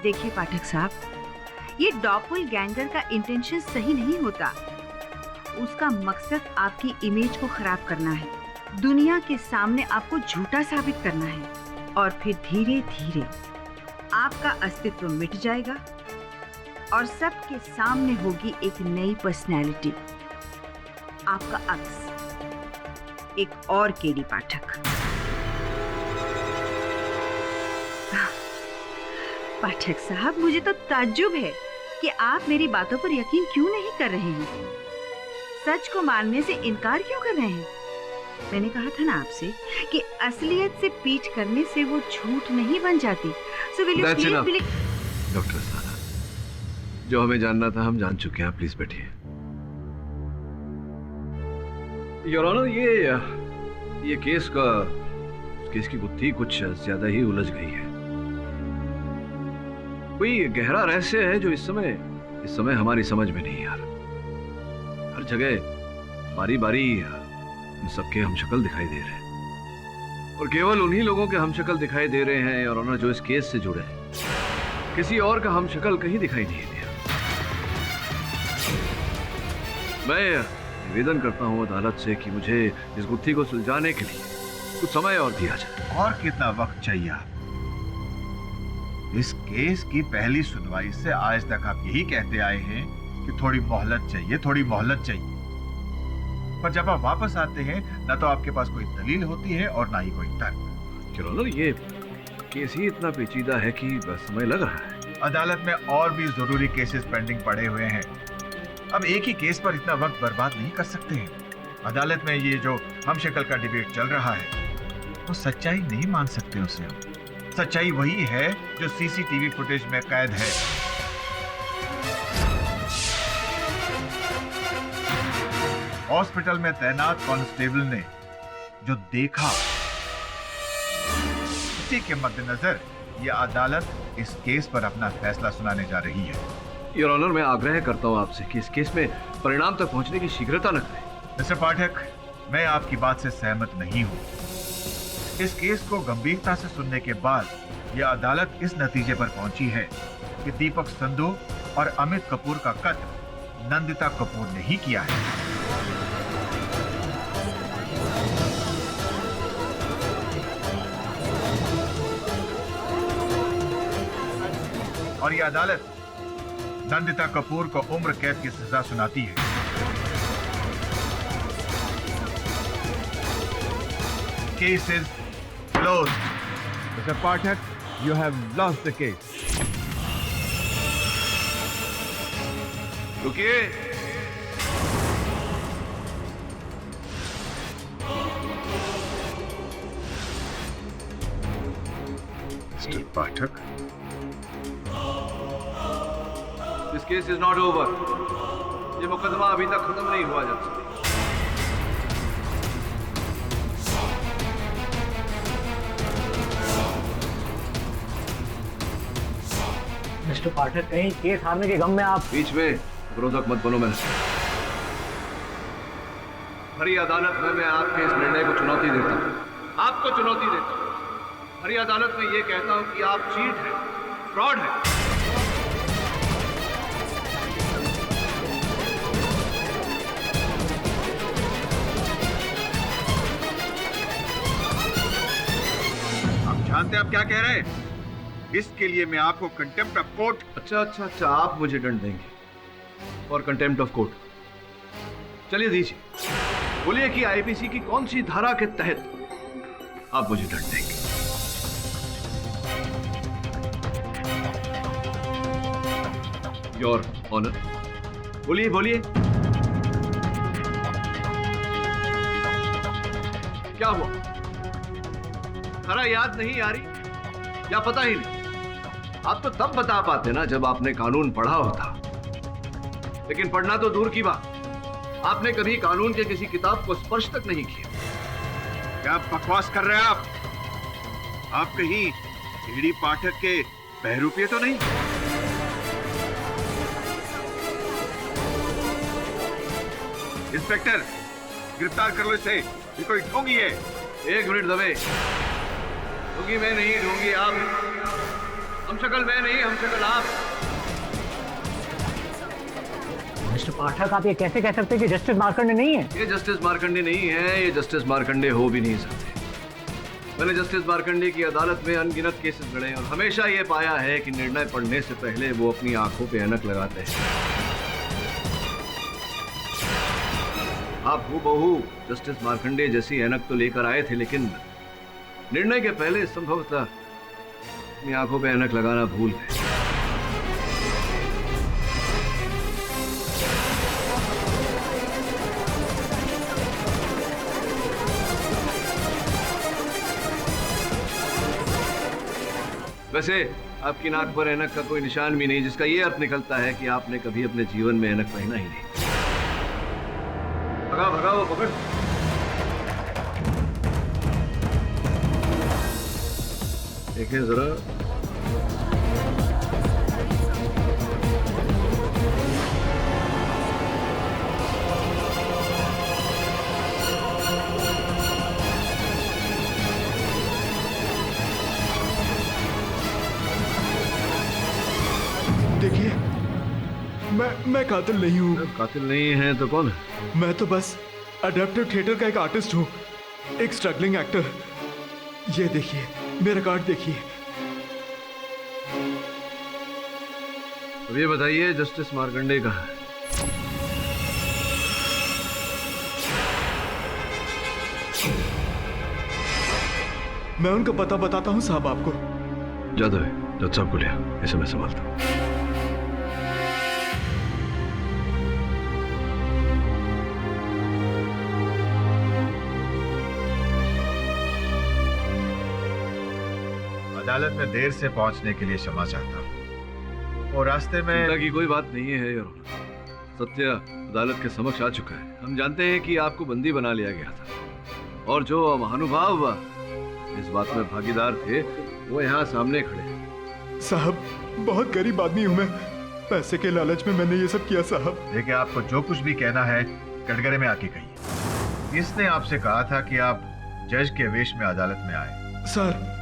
देखिए पाठक साहब, ये डॉपलगैंगर का इंटेंशन सही नहीं होता। उसका मकसद आपकी इमेज को खराब करना है, दुनिया के सामने आपको झूठा साबित करना है, और फिर धीरे धीरे आपका अस्तित्व मिट जाएगा और सबके सामने होगी एक नई पर्सनैलिटी, आपका अक्स, एक और केडी पाठक। पाठक साहब, मुझे तो ताज्जुब है कि आप मेरी बातों पर यकीन क्यों नहीं कर रहे हैं, सच को मानने से इनकार क्यों कर रहे हैं। मैंने कहा था ना आपसे कि असलियत से पीठ करने से वो झूठ नहीं बन जाती। So will you That's please enough. believe... doctor Asthana, जो हमें जानना था हम जान चुके हैं, प्लीज बैठिए। योर ऑनर, ये केस की गुत्थी कुछ ज्यादा ही उलझ गई है। कोई गहरा रहस्य है जो इस समय हमारी समझ में नहीं आ रहा। हर जगह बारी बारी सबके हमशक्ल दिखाई दे रहे हैं, और केवल उन्हीं लोगों के हमशक्ल दिखाई दे रहे हैं और ऑनर जो इस केस से जुड़े हैं। किसी और का हमशक्ल कहीं दिखाई नहीं दे रहा। मैं निवेदन करता हूं अदालत से कि मुझे इस गुत्थी को सुलझाने के लिए कुछ समय और दिया जाए। और कितना वक्त चाहिए? इस केस की पहली सुनवाई से आज तक आप यही कहते आए हैं कि थोड़ी मोहलत चाहिए, थोड़ी मोहलत चाहिए, पर जब आप वापस आते हैं ना तो आपके पास कोई दलील होती है और ना ही कोई तर्क। चलो, ये केस ही इतना पेचीदा है कि बस समय लग रहा है। अदालत में और भी जरूरी केसेस पेंडिंग पड़े हुए हैं। अब एक ही केस पर इतना वक्त बर्बाद नहीं कर सकते हैं। अदालत में ये जो हमशक्ल का डिबेट चल रहा है वो सच्चाई नहीं मान सकते उसे हम। सच्चाई वही है जो सीसीटीवी फुटेज में कैद है। हॉस्पिटल में तैनात कांस्टेबल ने जो देखा, उसी के मद्देनजर यह अदालत इस केस पर अपना फैसला सुनाने जा रही है। योर ऑनर, मैं आग्रह करता हूं आपसे कि इस केस में परिणाम तक पहुंचने की शीघ्रता न करें। मिस्टर पाठक, मैं आपकी बात से सहमत नहीं हूं। इस केस को गंभीरता से सुनने के बाद यह अदालत इस नतीजे पर पहुंची है कि दीपक संधू और अमित कपूर का कत्ल नंदिता कपूर ने ही किया है। और यह अदालत नंदिता कपूर को उम्र कैद की सजा सुनाती है। Case is closed. Mister Pathak, you have lost the case. रुकिए। Mister Pathak, this case is not over. ये मुकदमा अभी तक खत्म नहीं हुआ जज साहब। मिस्टर पाठक, कहीं केस हारने के गम में आप बीच में विरोधक मत बनो। मैं हरी अदालत में मैं आपके इस निर्णय को चुनौती देता हूँ, आपको चुनौती देता हूँ। हरी अदालत में ये कहता हूँ कि आप चीट हैं, फ्रॉड हैं। आप जानते हैं आप क्या कह रहे हैं? इसके लिए मैं आपको कंटेम्प्ट ऑफ कोर्ट। अच्छा, आप मुझे दंड देंगे और कंटेम्प्ट ऑफ कोर्ट? चलिए दीजिए, बोलिए कि आईपीसी की कौन सी धारा के तहत आप मुझे दंड देंगे? योर ऑनर, बोलिए बोलिए, क्या हुआ? धारा याद नहीं आ रही या पता ही नहीं? आप तो तब बता पाते ना जब आपने कानून पढ़ा होता, लेकिन पढ़ना तो दूर की बात, आपने कभी कानून के किसी किताब को स्पर्श तक नहीं किया। क्या बकवास कर रहे हैं आप? आप कहीं ईडी पाठक के बहरूपे तो नहीं? इंस्पेक्टर, गिरफ्तार कर लो इसे, ये कोई ढोंगी है। एक मिनट दबे, ढोंगी मैं नहीं, ढोंगी आप। हमशक्ल मैं नहीं, हमशक्ल आप। मिस्टर पाठक, आप ये कैसे कह सकते हैं कि जस्टिस मार्कंडे नहीं है? ये जस्टिस मार्कंडे नहीं है, ये जस्टिस मार्कंडे हो भी नहीं सकते। मैंने जस्टिस मार्कंडे की अदालत में अनगिनत केसेस लड़े और हमेशा ये पाया है कि निर्णय पढ़ने से पहले वो अपनी आंखों पे ऐनक लगाते हैं। आप हूबहू जस्टिस मार्कंडे जैसी ऐनक तो लेकर आए थे, लेकिन निर्णय के पहले संभवतः अपनी आंखों पे ऐनक लगाना भूल गए। वैसे आपकी नाक पर ऐनक का कोई निशान भी नहीं, जिसका ये अर्थ निकलता है कि आपने कभी अपने जीवन में ऐनक पहना ही नहीं। भगा भगा वो पकड़। देखें जरा, देखिए, मैं कातिल नहीं हूँ। कातिल नहीं है तो कौन है? मैं तो बस अडेप्टिव थिएटर का एक आर्टिस्ट हूँ, एक स्ट्रगलिंग एक्टर। ये देखिए, मेरा कार्ड देखिए। अब ये बताइए, जस्टिस मार्कंडे कहाँ है? मैं उनका पता बताता हूँ साहब आपको। जादव है, जज साहब को लिया, इसे मैं संभालता हूँ। अदालत में देर से पहुंचने के लिए क्षमा चाहता हूं और रास्ते में चिंता की कोई बात नहीं है योर ऑनर। सत्य अदालत के समक्ष आ चुका है। हम जानते हैं कि आपको बंदी बना लिया गया था और जो महानुभाव इस बात में भागीदार थे वो यहाँ सामने खड़े हैं। साहब, बहुत गरीब आदमी हूँ मैं, पैसे के लालच में मैंने ये सब किया साहब। देखिए, आपको जो कुछ भी कहना है कटघरे में आके कहिए। इसने आपसे कहा था कि आप जज के वेश में अदालत में आए। सर,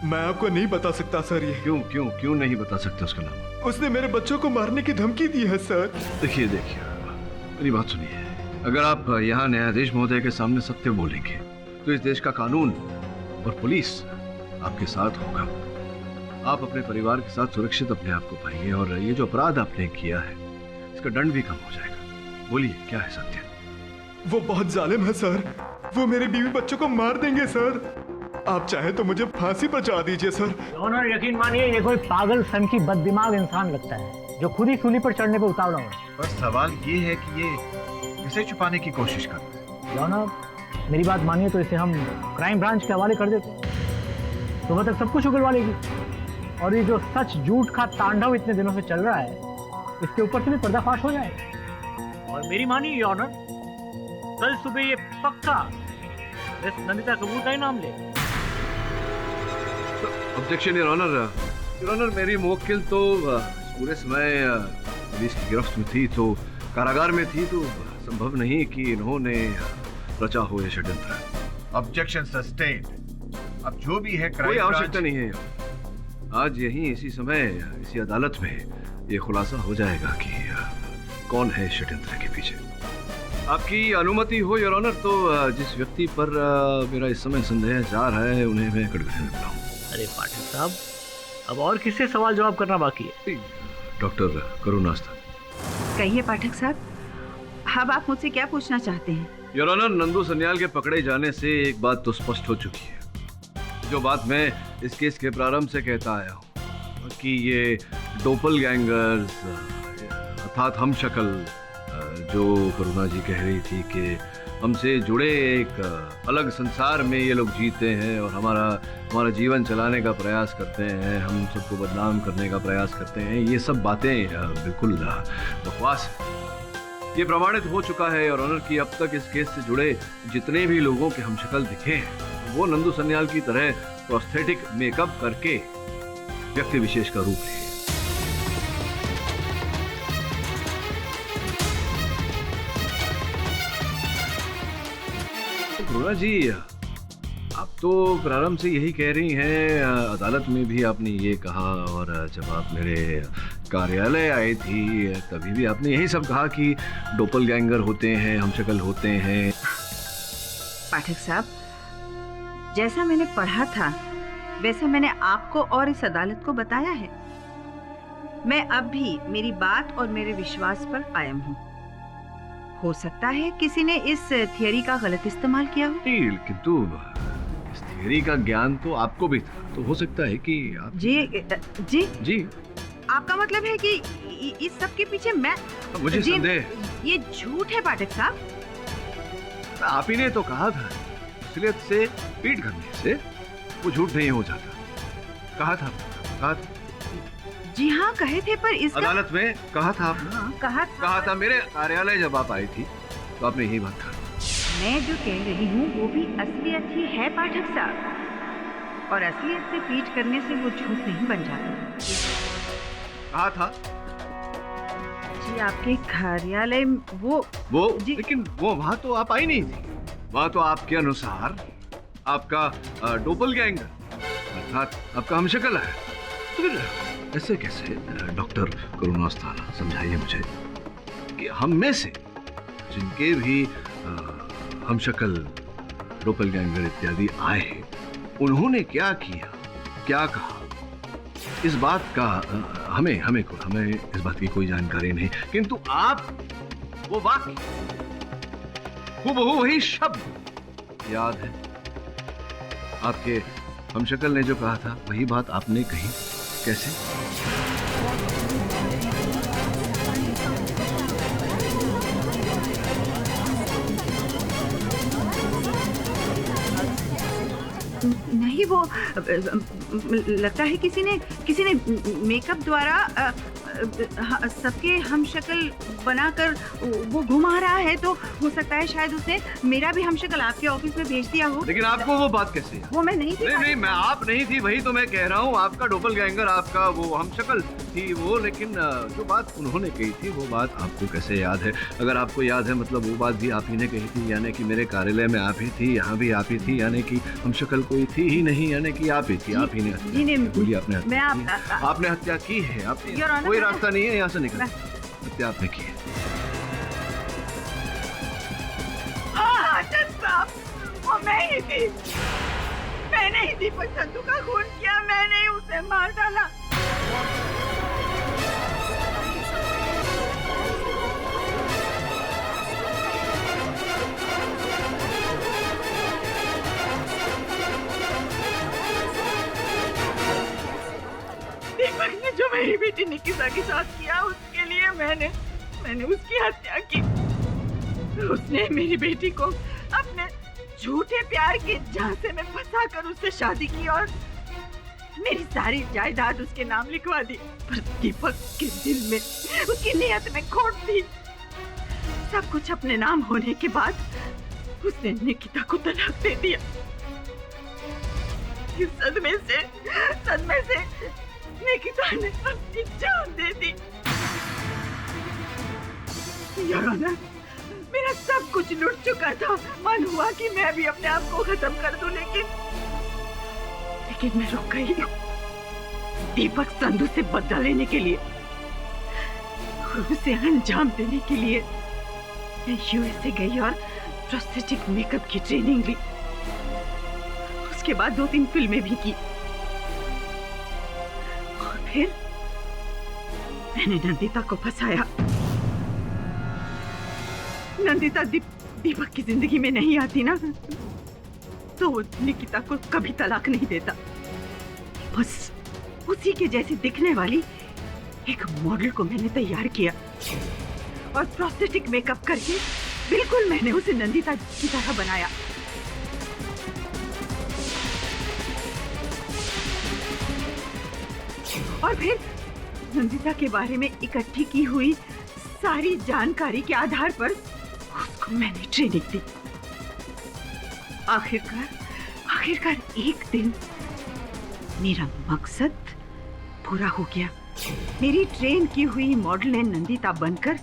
मैं आपको नहीं बता सकता सर। ये क्यों नहीं बता सकते उसका नाम? उसने मेरे बच्चों को मारने की धमकी दी है सर। देखिए मेरी बात सुनिए। अगर आप यहाँ न्यायाधीश महोदय के सामने सत्य बोलेंगे तो इस देश का कानून और पुलिस आपके साथ होगा। आप अपने परिवार के साथ सुरक्षित अपने आप को पाएंगे और ये जो अपराध आपने किया है इसका दंड भी कम हो जाएगा। बोलिए, क्या है सत्य? वो बहुत जालिम है सर, वो मेरे बीवी बच्चों को मार देंगे सर। आप चाहे तो मुझे फांसी पर चढ़ा दीजिए सर। ऑनर, यकीन मानिए ये कोई पागल सन की बददिमाग इंसान लगता है जो खुद ही सूली पर चढ़ने पर उतावला हो। बस सवाल ये है कि ये इसे छुपाने की कोशिश कर रहा है। ऑनर, मेरी बात मानिए तो इसे हम क्राइम ब्रांच के हवाले कर देते, सुबह तक सब कुछ उगलवा लेगी। और ये जो सच झूठ का तांडव इतने दिनों से चल रहा है इसके ऊपर से भी पर्दाफाश हो जाएगा। और मेरी मानिए ऑनर, कल सुबह ये पक्का इस नंदिता कपूर का ही नाम ले। Objection your honour, your honour, मेरी मुवक्किल तो पूरे समय पुलिस की गिरफ्त में थी, तो कारागार में थी, तो संभव नहीं कि इन्होंने रचा हो ये षड्यंत्र। Objection sustained. अब जो भी है कोई आवश्यकता नहीं है। आज यहीं इसी समय इसी अदालत में ये खुलासा हो जाएगा कि कौन है षड्यंत्र के पीछे। आपकी अनुमति हो योर ऑनर, तो जिस व्यक्ति पर मेरा इस समय संदेह जा रहा है उन्हें मैं कटघरे में बुलाऊं। अरे पाठक साहब, अब और किससे सवाल जवाब करना बाकी है? डॉक्टर करुणास्था। कहिए पाठक साहब, अब आप मुझसे क्या पूछना चाहते हैं? योर ऑनर, नंदू सन्याल के पकड़े जाने से एक बात तो स्पष्ट हो चुकी है, जो बात मैं इस केस के प्रारंभ से कहता आया हूँ कि ये डोपलगैंगर्स अर्थात हम शक्ल, जो करुणा जी कह रही थी कि हमसे जुड़े एक अलग संसार में ये लोग जीते हैं और हमारा जीवन चलाने का प्रयास करते हैं, हम सबको बदनाम करने का प्रयास करते हैं, ये सब बातें बिल्कुल बकवास है। ये प्रमाणित हो चुका है और ऑनर की अब तक इस केस से जुड़े जितने भी लोगों के हम शक्ल दिखे हैं वो नंदू सन्याल की तरह प्रोस्थेटिक मेकअप करके व्यक्ति विशेष का रूप लिए। करुणा जी, आप तो प्रारंभ से यही कह रही हैं, अदालत में भी आपने ये कहा और जब आप मेरे कार्यालय आई थी तभी भी आपने यही सब कहा कि डोपलगैंगर होते हैं, हम शक्ल होते हैं। पाठक साहब, जैसा मैंने पढ़ा था वैसा मैंने आपको और इस अदालत को बताया है। मैं अब भी मेरी बात और मेरे विश्वास पर कायम हूँ। हो सकता है किसी ने इस थियरी का गलत इस्तेमाल किया हो। किंतु इस थियरी का ज्ञान तो आपको भी था, तो हो सकता है कि आप... जी आपका मतलब है कि इस सब के पीछे मैं... मुझे संदेह, ये झूठ है पाठक साहब। आप ही ने तो कहा था असलियत से पीट करने से वो झूठ नहीं हो जाता। कहा था जी हाँ, कहे थे, पर इस अदालत में कहा था आपने। हाँ, कहा था मेरे कार्यालय जब आप आई थी तो आपने यही बात कहा। मैं जो कह रही हूँ वो भी असलियत ही है पाठक साहब, और असलियत से पीट करने से वो झूठ नहीं बन जाता। कहा था जी आपके कार्यालय वो लेकिन वो वहाँ तो आप आई नहीं थी। वहाँ तो आपके अनुसार आपका डोपलगैंगर अर्थात आपका हमशक्ल है। तो फिर ऐसे कैसे डॉक्टर करुणास्था, समझाइए मुझे कि हम में से जिनके भी हमशक्ल डोपलगैंगर इत्यादि आए उन्होंने क्या किया, क्या कहा, इस बात का हमें इस बात की कोई जानकारी नहीं। किंतु आप वो वाक्य हूबहू वही शब्द याद है। आपके हमशक्ल ने जो कहा था वही बात आपने कही। कैसे? नहीं, वो लगता है किसी ने मेकअप द्वारा सबके हमशक्ल बनाकर वो घुमा रहा है, तो हो सकता है शायद उसने मेरा भी हमशक्ल आपके ऑफिस में भेज दिया हो। लेकिन आपको वो बात कैसे है? वो मैं नहीं थी। नहीं, मैं आप नहीं थी, वही तो मैं कह रहा हूँ। आपका डोपलगैंगर, आपका वो हमशक्ल थी वो, लेकिन जो बात उन्होंने कही थी वो बात आपको कैसे याद है? अगर आपको याद है मतलब वो बात भी आप ही ने कही थी, यानी कि मेरे कार्यालय में आप ही थी, यहाँ भी आप ही थी, यानी कि हमशक्ल कोई थी ही नहीं, यानी कि आप ही थी। आप ही ने बोलिए, आपने हत्या की है। आपने कोई रास्ता नहीं है यहाँ से निकलने, हत्या आपने की है। हाँ साहब, वो मैं ही थी। मैंने ही दीपक संधू का खून किया, मैंने ही उसे मार डाला। दीपक ने जो मेरी बेटी निकिता के साथ किया उसके लिए मैंने उसकी हत्या की। उसने मेरी बेटी को अपने झूठे प्यार के झांसे में फंसाकर उससे शादी की और मेरी सारी जायदाद उसके नाम लिखवा दी। पर दीपक के दिल में, उसकी नियत में खोट थी। सब कुछ अपने नाम होने के बाद उसने निकिता को तलाक दे दिया। इस सदमे से निकिता ने अपनी जान दे दी। योर ऑनर, मेरा सब कुछ लुट चुका था। मन हुआ कि मैं भी अपने आप को खत्म कर दूं, लेकिन मैं रुक गई दीपक संधू से बदला लेने के लिए और उसे अंजाम देने के लिए। मैं यूएसए गई और प्रोस्थेटिक मेकअप की ट्रेनिंग ली। उसके बाद 2-3 फिल्में भी की और फिर मैंने नंदिता को फंसाया। नंदिता दीपक की जिंदगी में नहीं आती ना, तो वो निकिता को कभी तलाक नहीं देता। बस उसी के जैसे दिखने वाली एक मॉडल को मैंने तैयार किया और प्रोस्थेटिक मेकअप करके बिल्कुल मैंने उसे नंदिता की तरह बनाया। और फिर नंदिता के बारे में इकट्ठी की हुई सारी जानकारी के आधार पर उसको मैंने ट्रेनिंग दी। आखिरकार एक दिन मेरा मकसद पूरा हो गया। मेरी ट्रेन की हुई मॉडल ने नंदिता बनकर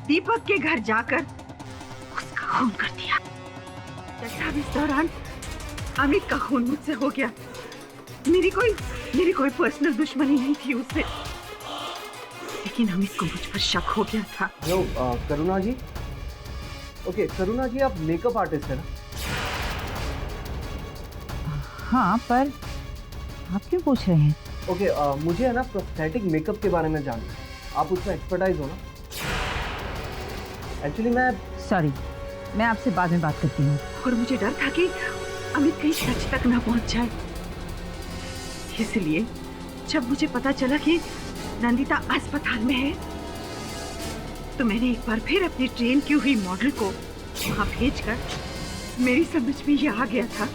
दीपक के घर जाकर उसका खून कर दिया। जब इस दौरान अमित का खून मुझसे हो गया। मेरी कोई पर्सनल दुश्मनी नहीं थी उससे, लेकिन अमित को मुझ पर शक हो गया था। करुणा जी, ओके करुणा जी, आप मेकअप आर्टिस्ट है ना? हाँ, पर आप क्यों पूछ रहे हैं? ओके, मुझे है ना प्रोस्थेटिक मेकअप के बारे में जानना है। आप उसमें एक्सपर्टाइज हो ना? एक्चुअली सॉरी, मैं आपसे बाद में बात करती हूँ। और मुझे डर था कि अमित कहीं सच तक ना पहुँच जाए, इसलिए जब मुझे पता चला कि नंदिता अस्पताल में है, तो मैंने एक बार फिर अपनी ट्रेन की हुई मॉडल को वहाँ भेजकर मेरी समझ में यह आ गया था,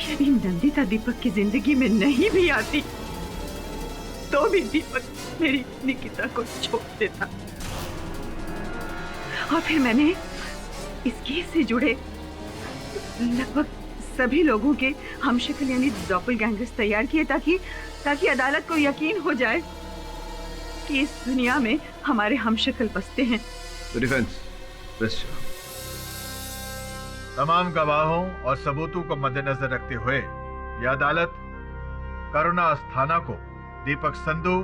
यदि नंदिता दीपक की जिंदगी में नहीं भी आती, तो भी दीपक मेरी निकिता को छोड़ देता। और फिर मैंने इस केस से जुड़े लगभग सभी लोगों के हमशक्ल यानी डॉपलगैंगर्स तैयार किए ताकि अदालत को यकीन हो जाए कि इस दुनिया में हमारे हमशक्ल बसते हैं। तमाम गवाहों और सबूतों को मद्देनजर रखते हुए यह अदालत करुणा अस्थाना को दीपक संधू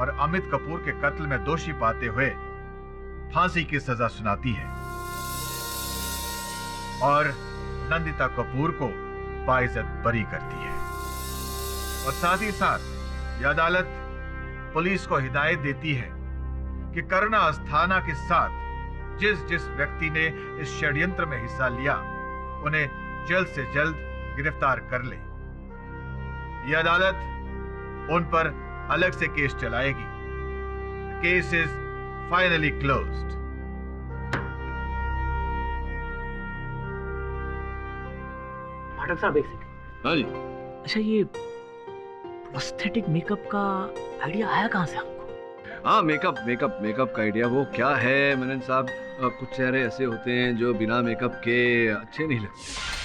और अमित कपूर के कत्ल में दोषी पाते हुए फांसी की सजा सुनाती है और नंदिता कपूर को बाइज्जत बरी करती है। और साथ ही साथ यह अदालत पुलिस को हिदायत देती है कि करुणा अस्थाना के साथ जिस व्यक्ति ने इस षड्यंत्र में हिस्सा लिया, उन्हें जल्द से जल्द गिरफ्तार कर ले। यह अदालत उन पर अलग से केस चलाएगी। Case is finally closed. Pathak साहब, एक सेकंड। हाँ जी। अच्छा, ये प्रोस्थेटिक मेकअप का आइडिया आया कहाँ से आपको? हाँ, मेकअप का आइडिया वो क्या है मनन साहब, कुछ चेहरे ऐसे होते हैं जो बिना मेकअप के अच्छे नहीं लगते।